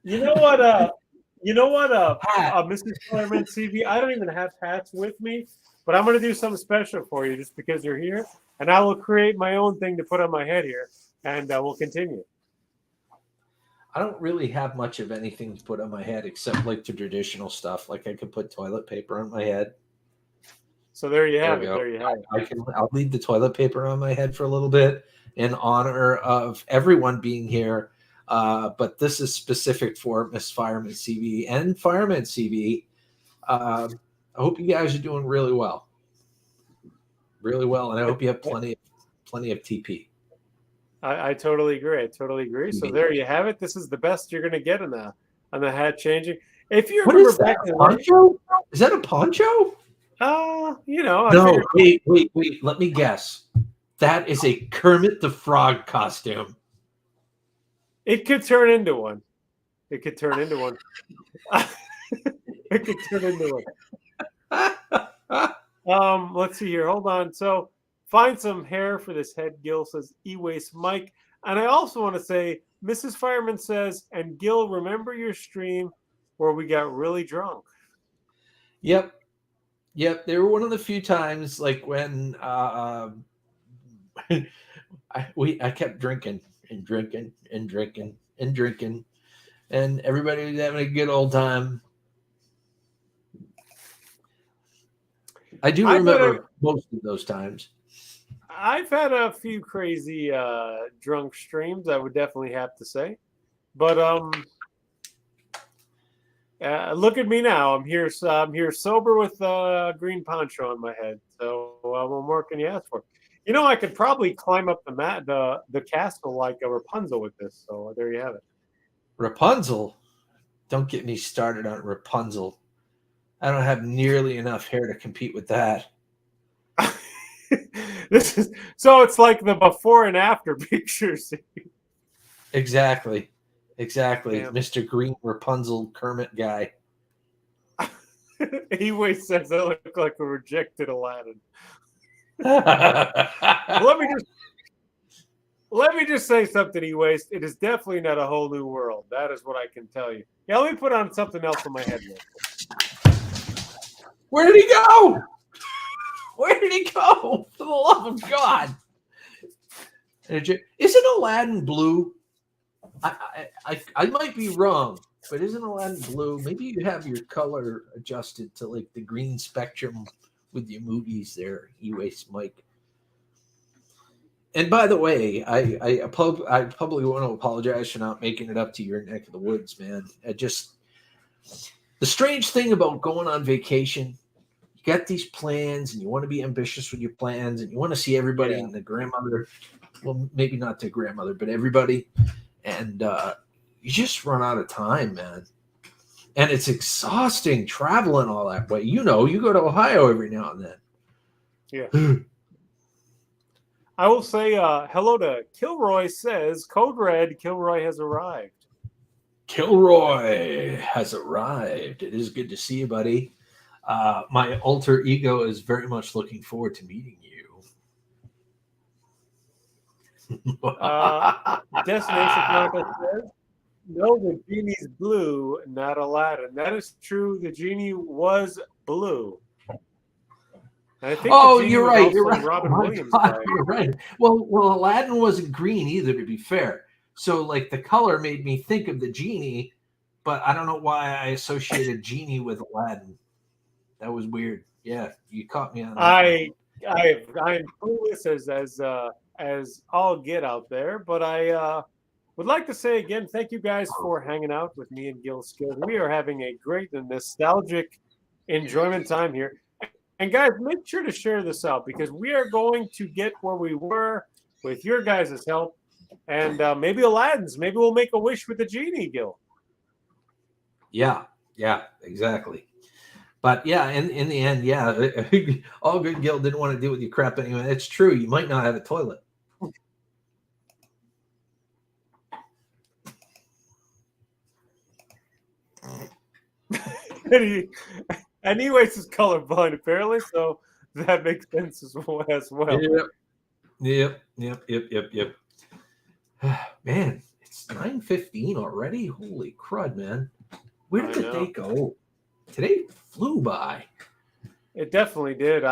You know what? Mrs. Fireman CV, I don't even have hats with me, but I'm going to do something special for you just because you're here, and I will create my own thing to put on my head here, and we'll continue. I don't really have much of anything to put on my head except like the traditional stuff. Like I could put toilet paper on my head. So there you have it. There you have it. I'll leave the toilet paper on my head for a little bit in honor of everyone being here. But this is specific for Miss Fireman CV and Fireman CV. I hope you guys are doing really well. Really well. And I hope you have plenty of TP. I totally agree. I totally agree. So there you have it. This is the best you're going to get on the hat changing. If you What remember is that? back A in poncho? Is that a poncho? I No, figured wait. Let me guess. That is a Kermit the Frog costume. it could turn into one. It could turn into one. It could turn into one. Let's see here. Hold on. So find some hair for this head, Gil, says E-Waste Mike. And I also want to say, Mrs. Fireman says, and Gil, remember your stream where we got really drunk. Yep. They were one of the few times like when I kept drinking and drinking and drinking and drinking, and everybody was having a good old time. I do remember most of those times. I've had a few crazy drunk streams, I would definitely have to say. But look at me now. I'm here sober with a green poncho on my head. So what more can you ask for? I could probably climb up the castle like a Rapunzel with this. So there you have it. Rapunzel? Don't get me started on Rapunzel. I don't have nearly enough hair to compete with that. So it's like the before and after pictures. Exactly. Damn. Mr. Green Rapunzel Kermit guy. He always says I look like a rejected Aladdin. Let me just say something, E-Waste. It is definitely not a whole new world. That is what I can tell you. Yeah, let me put on something else on my head. Where did he go? Where did he go? For the love of God. Isn't Aladdin blue? I might be wrong, but isn't Aladdin blue? Maybe you have your color adjusted to like the green spectrum with your movies there, E-Waste Mike. And by the way, I publicly want to apologize for not making it up to your neck of the woods, man. The strange thing about going on vacation, you got these plans and you want to be ambitious with your plans and you want to see everybody and the grandmother. Well, maybe not the grandmother, but everybody. And you just run out of time, man. And it's exhausting traveling all that way. You go to Ohio every now and then. Yeah. I will say hello to Kilroy says, Code Red, Kilroy has arrived. Kilroy has arrived. It is good to see you, buddy. My alter ego is very much looking forward to meeting you. Destination Chronicle says, no, the genie's blue, not Aladdin. That is true. The genie was blue. I think you're right. You're right. Robin Williams. You're right. Well, Aladdin wasn't green either, to be fair. So, like, the color made me think of the genie, but I don't know why I associated genie with Aladdin. That was weird. Yeah, you caught me on that. I'm clueless as all get out there, but I would like to say again, thank you guys for hanging out with me and Gil Skillz. We are having a great and nostalgic enjoyment time here. And guys, make sure to share this out because we are going to get where we were with your guys' help. And maybe Aladdin's. Maybe we'll make a wish with the genie, Gil. Yeah, exactly. But yeah, in the end, all good Gil didn't want to deal with your crap anyway. It's true. You might not have a toilet. And he wastes his colorblind apparently, so that makes sense as well. Yep. Man, it's 9:15 already. Holy crud, man! Where did the day go? Today flew by. It definitely did.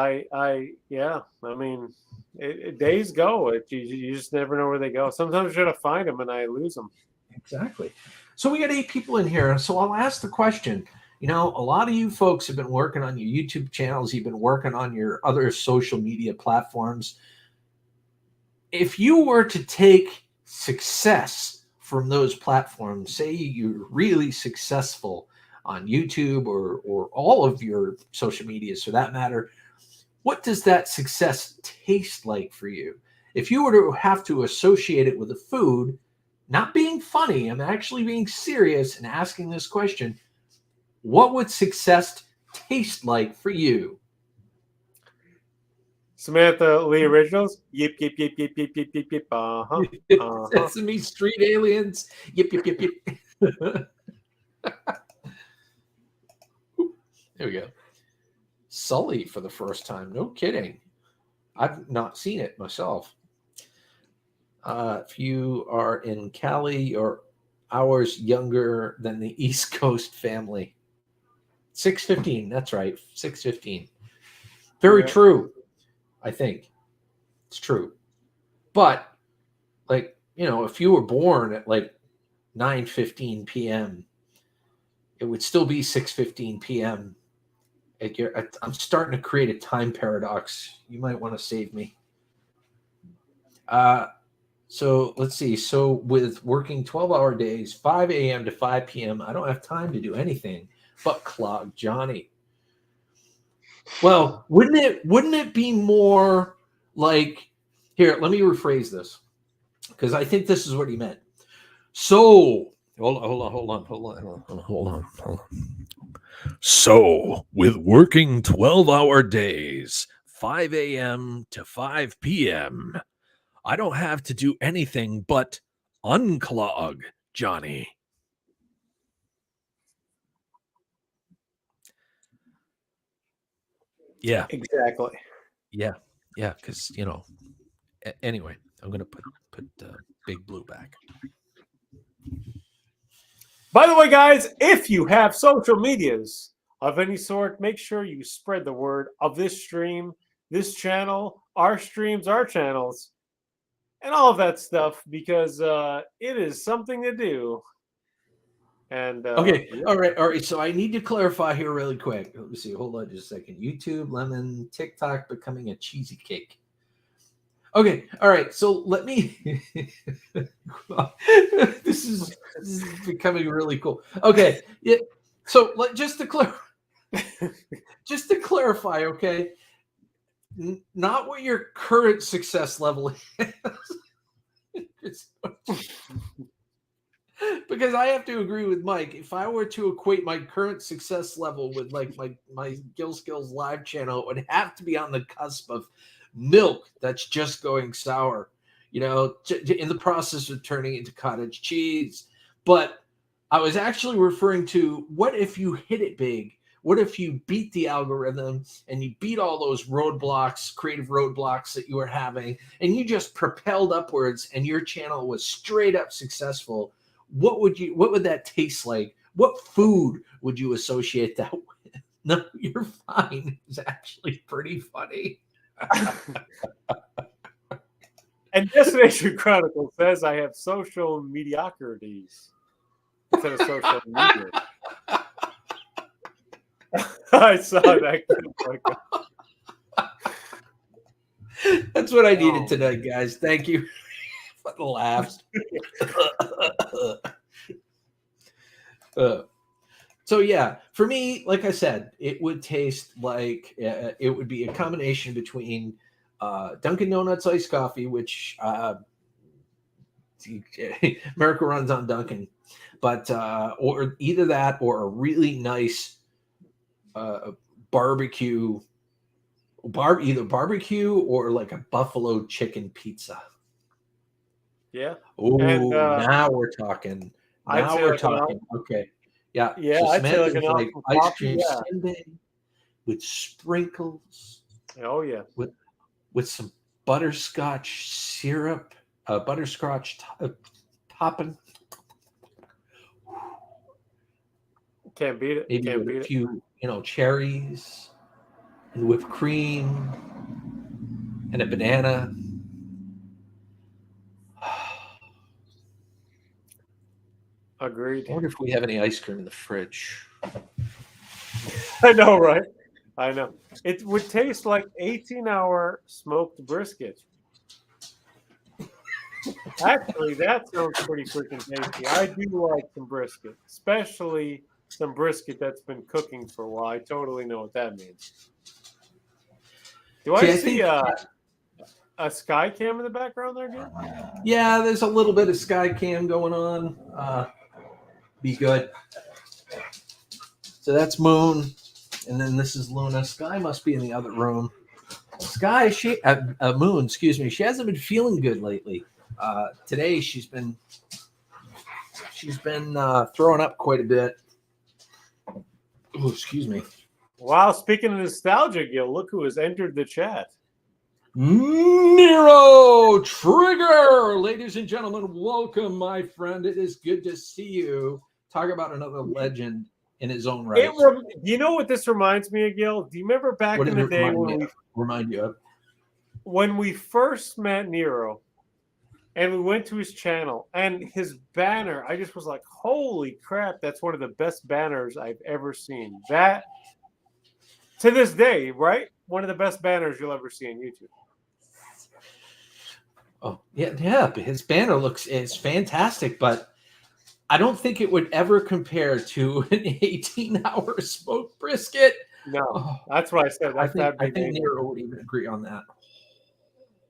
Days go. You just never know where they go. Sometimes you gotta find them, and I lose them. Exactly. So we got 8 people in here. So I'll ask the question. A lot of you folks have been working on your YouTube channels. You've been working on your other social media platforms. If you were to take success from those platforms, say you're really successful on YouTube or all of your social medias for that matter, what does that success taste like for you? If you were to have to associate it with a food, not being funny, I'm actually being serious and asking this question, what would success taste like for you? Samantha Lee Originals. Yip, yip, yip, yip, yip, yip, yip, yip. Uh-huh. Sesame Street aliens. Yip, yip, yip, yip. There we go. Sully for the first time. No kidding. I've not seen it myself. If you are in Cali, you're hours younger than the East Coast family. 6:15. That's right. 6:15. Very true. I think it's true. But like, if you were born at like 9:15 p.m., it would still be 6:15 p.m. I'm starting to create a time paradox. You might want to save me. So let's see. So with working 12-hour days, 5 a.m. to 5 p.m., I don't have time to do anything but clog Johnny. Well, wouldn't it be more like, here, let me rephrase this, because I think this is what he meant. So hold on. So, with working 12-hour days, 5 a.m. to 5 p.m., I don't have to do anything but unclog Johnny. Yeah. Exactly. Yeah. Yeah. Because, anyway, I'm going to put Big Blue back. By the way, guys, if you have social medias of any sort, make sure you spread the word of this stream, this channel, our streams, our channels, and all of that stuff, because it is something to do. And okay, all right. So I need to clarify here really quick. Let me see. Hold on just a second. YouTube, lemon, TikTok becoming a cheesy cake. Okay, all right. So let me. This is becoming really cool. Okay, yeah. So just to clarify, okay, not what your current success level is. Because I have to agree with Mike. If I were to equate my current success level with like my Skillz live channel, it would have to be on the cusp of milk that's just going sour, in the process of turning into cottage cheese. But I was actually referring to, what if you hit it big? What if you beat the algorithm and you beat all those roadblocks, creative roadblocks that you were having, and you just propelled upwards and your channel was straight up successful? What would that taste like? What food would you associate that with? No, you're fine. It's actually pretty funny. And Destination Chronicle says I have social mediocrities instead of social media. I saw that. That's what I needed tonight, guys. Thank you for the laughs. So yeah, for me, like I said, it would taste like it would be a combination between Dunkin' Donuts iced coffee, which America runs on Dunkin', but or either that or a really nice barbecue, either barbecue or like a buffalo chicken pizza. Yeah. Oh, now we're talking. Now we're talking. Okay. Yeah. Yeah. So I'd say Samantha's like ice cream yeah. sundae with sprinkles. Oh yeah. With some butterscotch syrup, butterscotch topping. Can't beat it. Maybe Can't with beat a few, cherries and whipped cream and a banana. Agreed. I wonder if we have any ice cream in the fridge. I know, right? I know. It would taste like 18-hour smoked brisket. Actually, that sounds pretty freaking tasty. I do like some brisket, especially some brisket that's been cooking for a while. I totally know what that means. Do I see a sky cam in the background there, Gil? Yeah, there's a little bit of sky cam going on. Be good. So that's Moon, and then this is Luna. Sky must be in the other room. Sky, Moon, excuse me. She hasn't been feeling good lately. Today she's been throwing up quite a bit. Oh, excuse me. Wow, speaking of nostalgia, Gil, look who has entered the chat. Nero Trigger, ladies and gentlemen, welcome, my friend. It is good to see you. Talk about another legend in his own right. You know what this reminds me of, Gil? Do you remember back in the day when we first met Nero and we went to his channel and his banner? I just was like, holy crap, that's one of the best banners I've ever seen. That, to this day, right? One of the best banners you'll ever see on YouTube. Oh, yeah. His banner is fantastic, but I don't think it would ever compare to an 18-hour smoked brisket. No, that's what I said. I think Nero would even agree on that.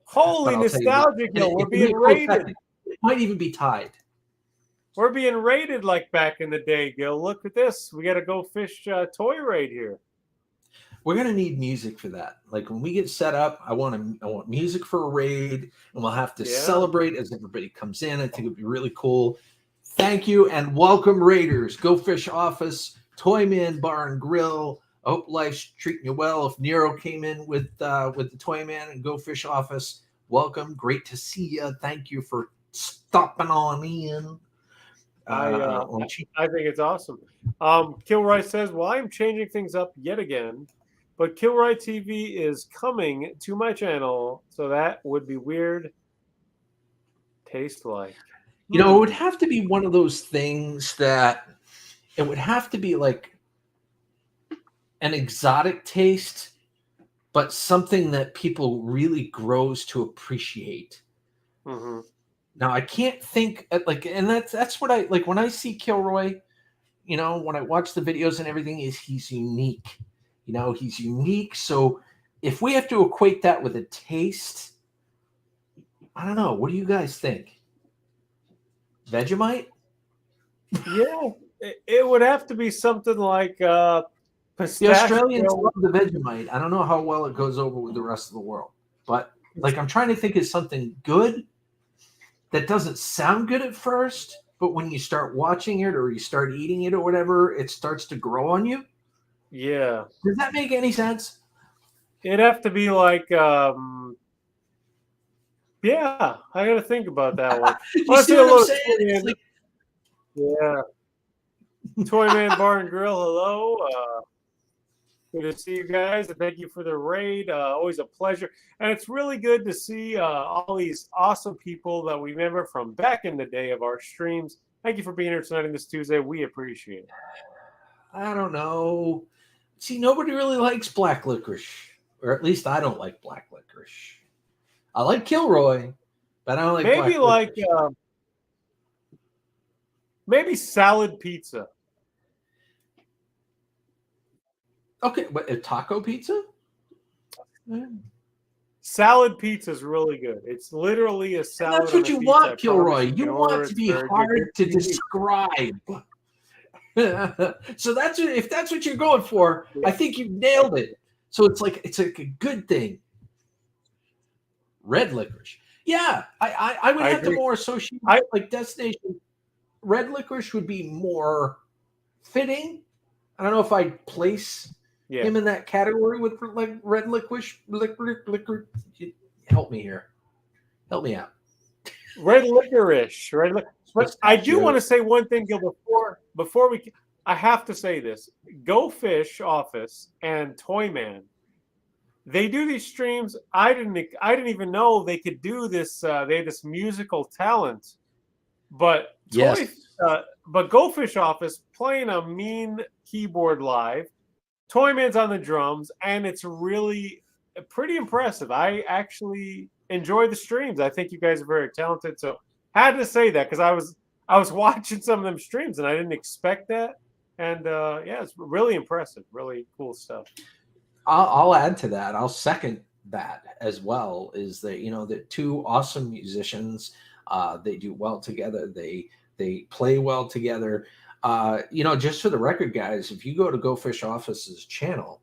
Holy nostalgia, Gil. We're being rated. It might even be tied. We're being rated like back in the day, Gil. Look at this. We got to go fish toy raid here. We're gonna need music for that. Like when we get set up, I want music for a raid, and we'll have to celebrate as everybody comes in. I think it'd be really cool. Thank you and welcome, Raiders. Go Fish Office, Toyman Bar and Grill. I hope life's treating you well. If Nero came in with the Toyman and Go Fish Office, welcome. Great to see you. Thank you for stopping on in. I think it's awesome. Kilroy says, well, I'm changing things up yet again, but Kilroy TV is coming to my channel, so that would be weird. Taste like. You know, it would have to be one of those things that it would have to be like an exotic taste, but something that people really grows to appreciate. Mm-hmm. Now, I can't think and that's what I like when I see Kilroy, you know, when I watch the videos and everything, he's unique. You know, he's unique. So if we have to equate that with a taste, I don't know. What do you guys think? Vegemite? Yeah, it would have to be something like the Australians love the Vegemite. I don't know how well it goes over with the rest of the world, but like I'm trying to think of something good that doesn't sound good at first, but when you start watching it or you start eating it or whatever, it starts to grow on you. Yeah. Does that make any sense? It'd have to be like yeah, I got to think about that one. You see what I'm saying? Like... Yeah. Toyman Bar and Grill, hello. Good to see you guys. And thank you for the raid. Always a pleasure. And it's really good to see all these awesome people that we remember from back in the day of our streams. Thank you for being here tonight on this Tuesday. We appreciate it. I don't know. See, nobody really likes black licorice. Or at least I don't like black licorice. I like Kilroy, but I don't like maybe black licorice. Maybe salad pizza. Okay, but a taco pizza? Salad pizza is really good. It's literally a salad. And that's what you want, Kilroy. You want it to be hard to describe. So if that's what you're going for, I think you nailed it. So it's like a good thing. Red licorice. Yeah, I would have to more associate like destination. Red licorice would be more fitting. I don't know if I'd place him in that category with like red licorice. Liquor. Help me here. Help me out. Red licorice. But I do want to say one thing, Gil. Before we, I have to say this: Go Fish Office and Toyman. They do these streams. I didn't even know they could do this. They had this musical talent, but but Go Fish Office playing a mean keyboard live. Toyman's on the drums, and it's really pretty impressive. I actually enjoy the streams. I think you guys are very talented. So Had to say that because I was watching some of them streams and I didn't expect that. And yeah, it's really impressive. Really cool stuff. I'll add to that. I'll second that as well. Is that the two awesome musicians. They do well together. They play well together. Just for the record, guys, if you go to Go Fish Office's channel,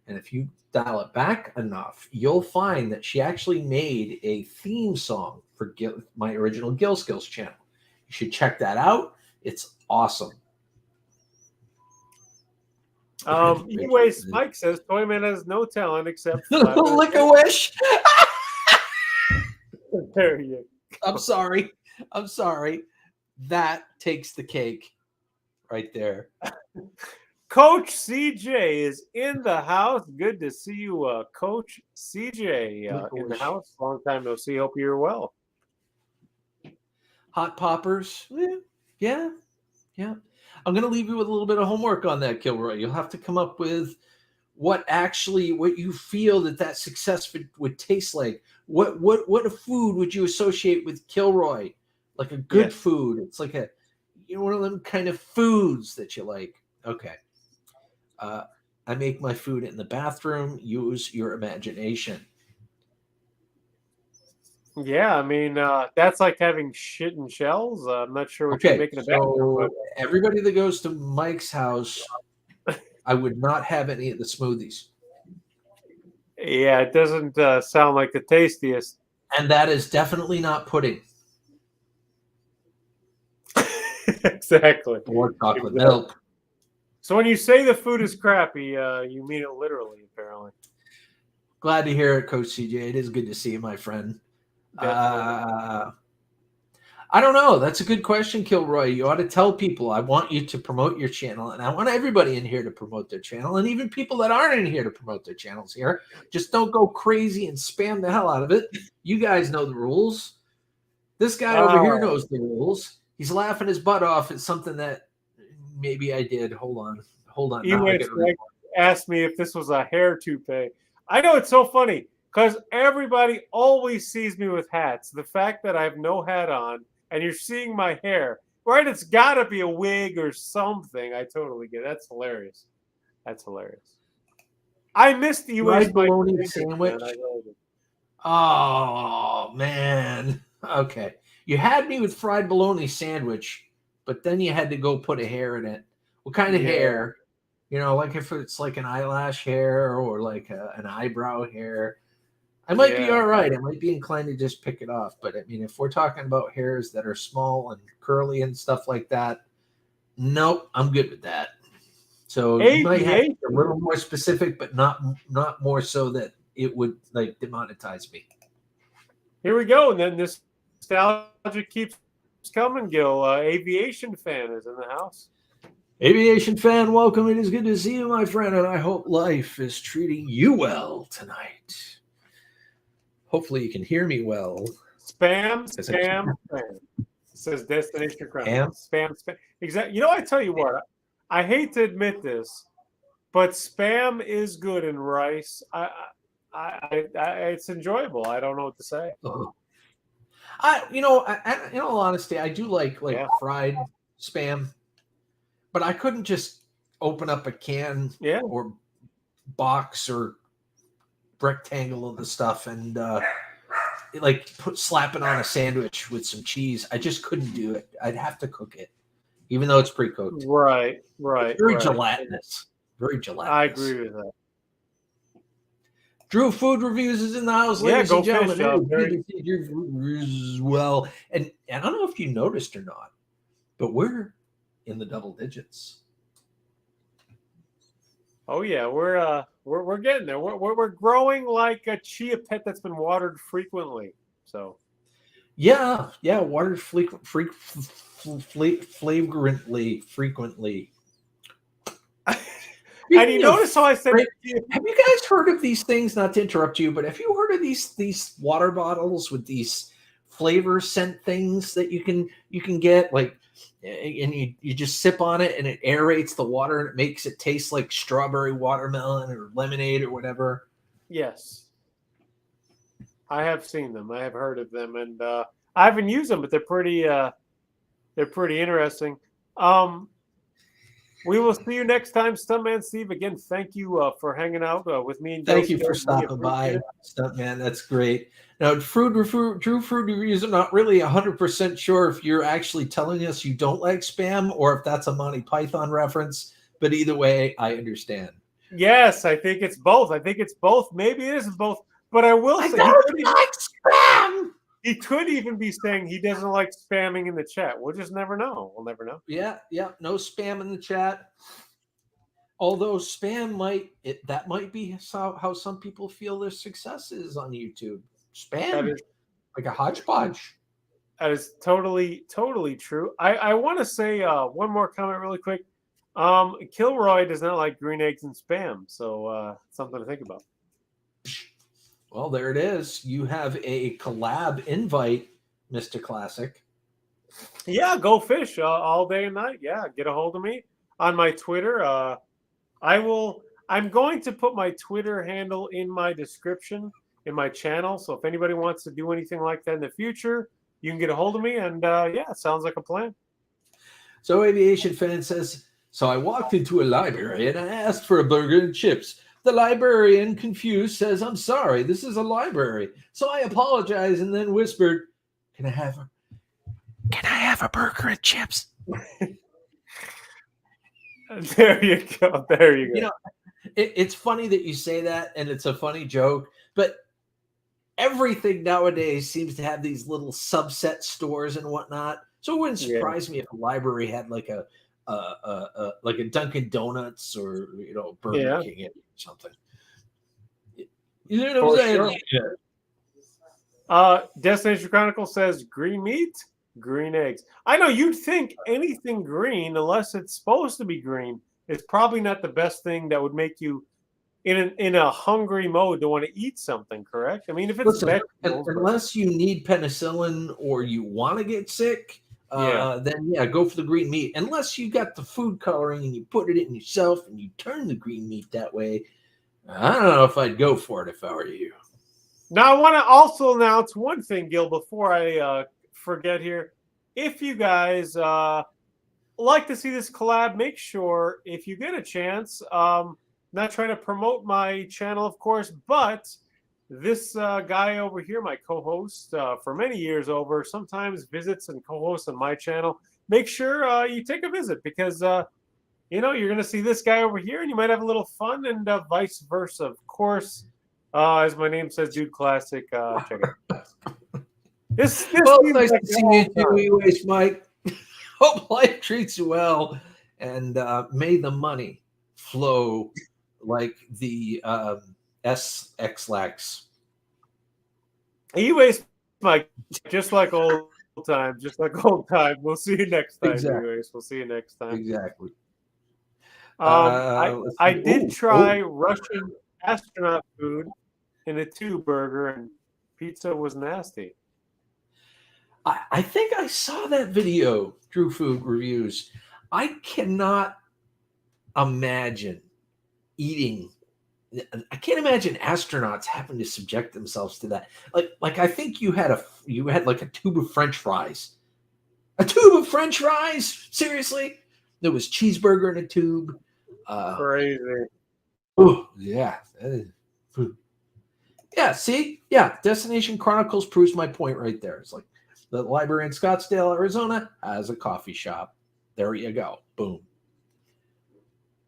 and if you dial it back enough, you'll find that she actually made a theme song for my original Gill Skills channel. You should check that out. It's awesome. Anyway, Mike says Toyman has no talent except Lick a wish. There you go. I'm sorry. That takes the cake right there. Coach CJ is in the house. Good to see you, Coach CJ, in the house. Long time no see. Hope you're well. Hot poppers. Yeah. I'm going to leave you with a little bit of homework on that, Kilroy. You'll have to come up with what you feel that success would taste like. What a food would you associate with Kilroy? Like a good food. It's like one of them kind of foods that you like. Okay. I make my food in the bathroom. Use your imagination. Yeah, I mean, that's like having shit in shells. I'm not sure what you're making about. So everybody that goes to Mike's house, I would not have any of the smoothies. Yeah, it doesn't sound like the tastiest. And that is definitely not pudding. Exactly. Or chocolate milk. So when you say the food is crappy, you mean it literally, apparently. Glad to hear it, Coach CJ. It is good to see you, my friend. I don't know. That's a good question, Kilroy. You ought to tell people. I want you to promote your channel, and I want everybody in here to promote their channel, and even people that aren't in here to promote their channels here. Just don't go crazy and spam the hell out of it. You guys know the rules. This guy over here knows the rules. He's laughing his butt off at something that maybe I did. Hold on. You asked me if this was a hair toupee. I know it's so funny because everybody always sees me with hats. The fact that I have no hat on and you're seeing my hair, right? It's got to be a wig or something. I totally get it. That's hilarious. I missed the U.S. bologna sandwich. Oh, man. Okay. You had me with fried bologna sandwich, but then you had to go put a hair in it. What kind of hair? Like if it's like an eyelash hair or like an eyebrow hair. I might be all right. I might be inclined to just pick it off. But, I mean, if we're talking about hairs that are small and curly and stuff like that, nope, I'm good with that. So you might have to be a little more specific, but not more so that it would, like, demonetize me. Here we go. And then this nostalgia keeps coming, Gil. Aviation fan is in the house. Aviation fan, welcome. It is good to see you, my friend, and I hope life is treating you well tonight. Hopefully you can hear me well. Spam. It says Destination Crown. Spam. Exactly. I tell you what, I hate to admit this, but spam is good in rice. It's enjoyable. I don't know what to say. In all honesty, I do like fried spam, but I couldn't just open up a can or box or rectangle of the stuff and slap it on a sandwich with some cheese. I just couldn't do it. I'd have to cook it, even though it's pre-cooked. Right. Very gelatinous. Very gelatinous. I agree with that. Drew Food Reviews is in the house, ladies and gentlemen. Well, and I don't know if you noticed or not, but we're in the double digits. Oh yeah, we're getting there. We're growing like a chia pet that's been watered frequently. So yeah, watered frequently. And you notice how I said, have you guys heard of these things? Not to interrupt you, but have you heard of these water bottles with these flavor scent things that you can get, like, and you just sip on it and it aerates the water and it makes it taste like strawberry watermelon or lemonade or whatever? Yes, I have seen them. I have heard of them, and I haven't used them, but they're pretty interesting. We will see you next time, Stuntman Steve. Again, thank you for hanging out with me and Thank Joe you for Skillz. stopping by, Stuntman. That's great. Now, Drew Food Reviews, I'm not really 100% sure if you're actually telling us you don't like spam or if that's a Monty Python reference. But either way, I understand. Yes, I think it's both. Maybe it isn't both. But I will say spam. he could even be saying he doesn't like spamming in the chat. We'll just never know. We'll never know. Yeah. No spam in the chat. Although spam might be how some people feel their success is on YouTube. Spam, like a hodgepodge. That is totally true. I want to say one more comment really quick. Kilroy does not like green eggs and spam, so something to think about. Well, there it is. You have a collab invite, Mr. Classic. Yeah, go fish all day and night. Yeah, get a hold of me on my Twitter. I'm going to put my Twitter handle in my description in my channel. So if anybody wants to do anything like that in the future, you can get a hold of me. And yeah, it sounds like a plan. So Aviation Fan says, so I walked into a library and I asked for a burger and chips. The librarian, confused, says, I'm sorry, this is a library. So I apologized and then whispered, Can I have a burger and chips? There you go. You know, it's funny that you say that, and it's a funny joke, but everything nowadays seems to have these little subset stores and whatnot. So it wouldn't surprise me if a library had like a Dunkin' Donuts or Burger King or something. You know what I'm saying? Sure. Destination Chronicle says green meat, green eggs. I know you'd think anything green, unless it's supposed to be green, is probably not the best thing that would make you in a hungry mode to want to eat something. Correct? I mean, if it's unless you need penicillin or you want to get sick. Then go for the green meat. Unless you got the food coloring and you put it in yourself and you turn the green meat that way, I don't know if I'd go for it if I were you. Now, I want to also announce one thing, Gil, before I forget here. If you guys like to see this collab, make sure if you get a chance, not trying to promote my channel, of course, but this guy over here, my co-host for many years over, sometimes visits and co-hosts on my channel. Make sure you take a visit because, you're going to see this guy over here and you might have a little fun and vice versa. Of course, as my name says, Dude Classic. Check it out. This nice to see you too, anyways, Mike. Hope life treats you well. And may the money flow like the SX-Lax. Anyways, Mike, just like old time. We'll see you next time. Exactly. Anyways, we'll see you next time. Exactly. I did try Russian astronaut food in a tube burger, and pizza was nasty. I think I saw that video, Drew Food Reviews. I cannot imagine eating. I can't imagine astronauts having to subject themselves to that. Like I think you had like a tube of French fries. A tube of French fries? Seriously? There was cheeseburger in a tube. Crazy. Oh, yeah. Yeah, see? Yeah, Destination Chronicles proves my point right there. It's like the library in Scottsdale, Arizona has a coffee shop. There you go. Boom.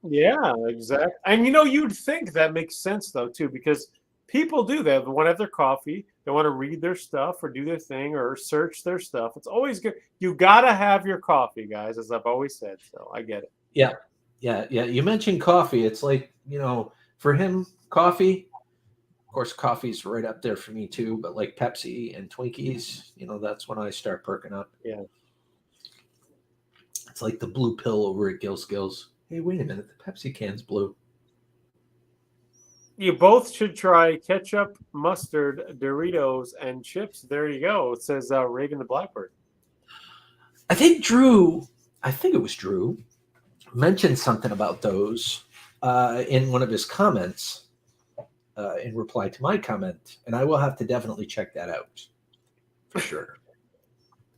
Yeah, exactly. And you'd think that makes sense though too, because people do that. They want to have their coffee, they want to read their stuff or do their thing or search their stuff. It's always good. You gotta have your coffee, guys, as I've always said. So I get it. Yeah. You mentioned coffee. It's like, for him, coffee. Of course, coffee's right up there for me too. But like Pepsi and Twinkies, that's when I start perking up. Yeah. It's like the blue pill over at Skillz. Hey, wait a minute. The Pepsi can's blue. You both should try ketchup, mustard, Doritos, and chips. There you go. It says Raven the Blackbird. I think it was Drew, mentioned something about those in one of his comments in reply to my comment. And I will have to definitely check that out for sure.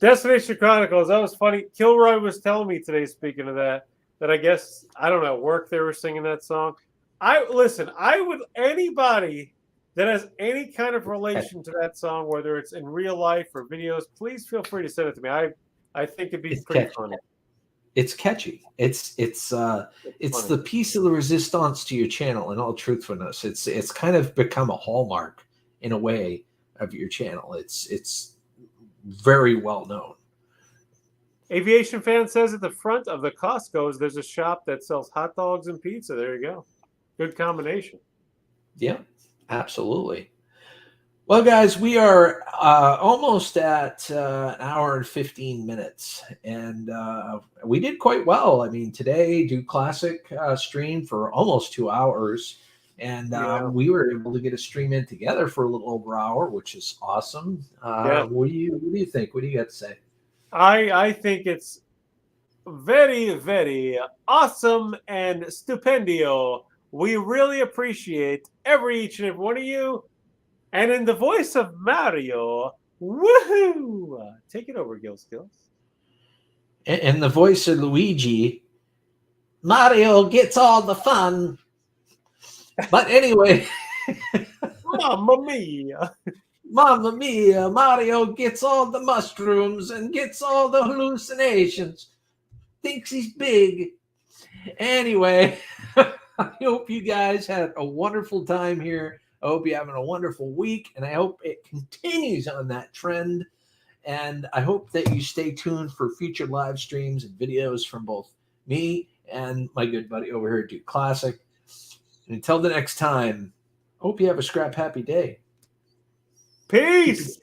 Destination Chronicles. That was funny. Kilroy was telling me today, speaking of that I guess, I don't know, at work they were singing that song. I would, anybody that has any kind of relation to that song, whether it's in real life or videos, please feel free to send it to me. I think it'd be pretty funny. It's catchy. It's the piece of the resistance to your channel. In all truthfulness, it's kind of become a hallmark in a way of your channel. It's very well known. Aviation Fan says at the front of the Costco's, there's a shop that sells hot dogs and pizza. There you go. Good combination. Yeah, absolutely. Well, guys, we are almost at an hour and 15 minutes, and we did quite well. I mean, today, Dude Classic streamed for almost 2 hours, and we were able to get a stream in together for a little over an hour, which is awesome. What do you think? What do you got to say? I think it's very, very awesome and stupendio. We really appreciate each and every one of you. And in the voice of Mario, woohoo! Take it over, Skillz. In the voice of Luigi, Mario gets all the fun. But anyway, Mamma mia! Mamma mia, Mario gets all the mushrooms and gets all the hallucinations. Thinks he's big. Anyway, I hope you guys had a wonderful time here. I hope you're having a wonderful week, and I hope it continues on that trend. And I hope that you stay tuned for future live streams and videos from both me and my good buddy over here at Dude Classic. And until the next time, I hope you have a scrap happy day. Peace!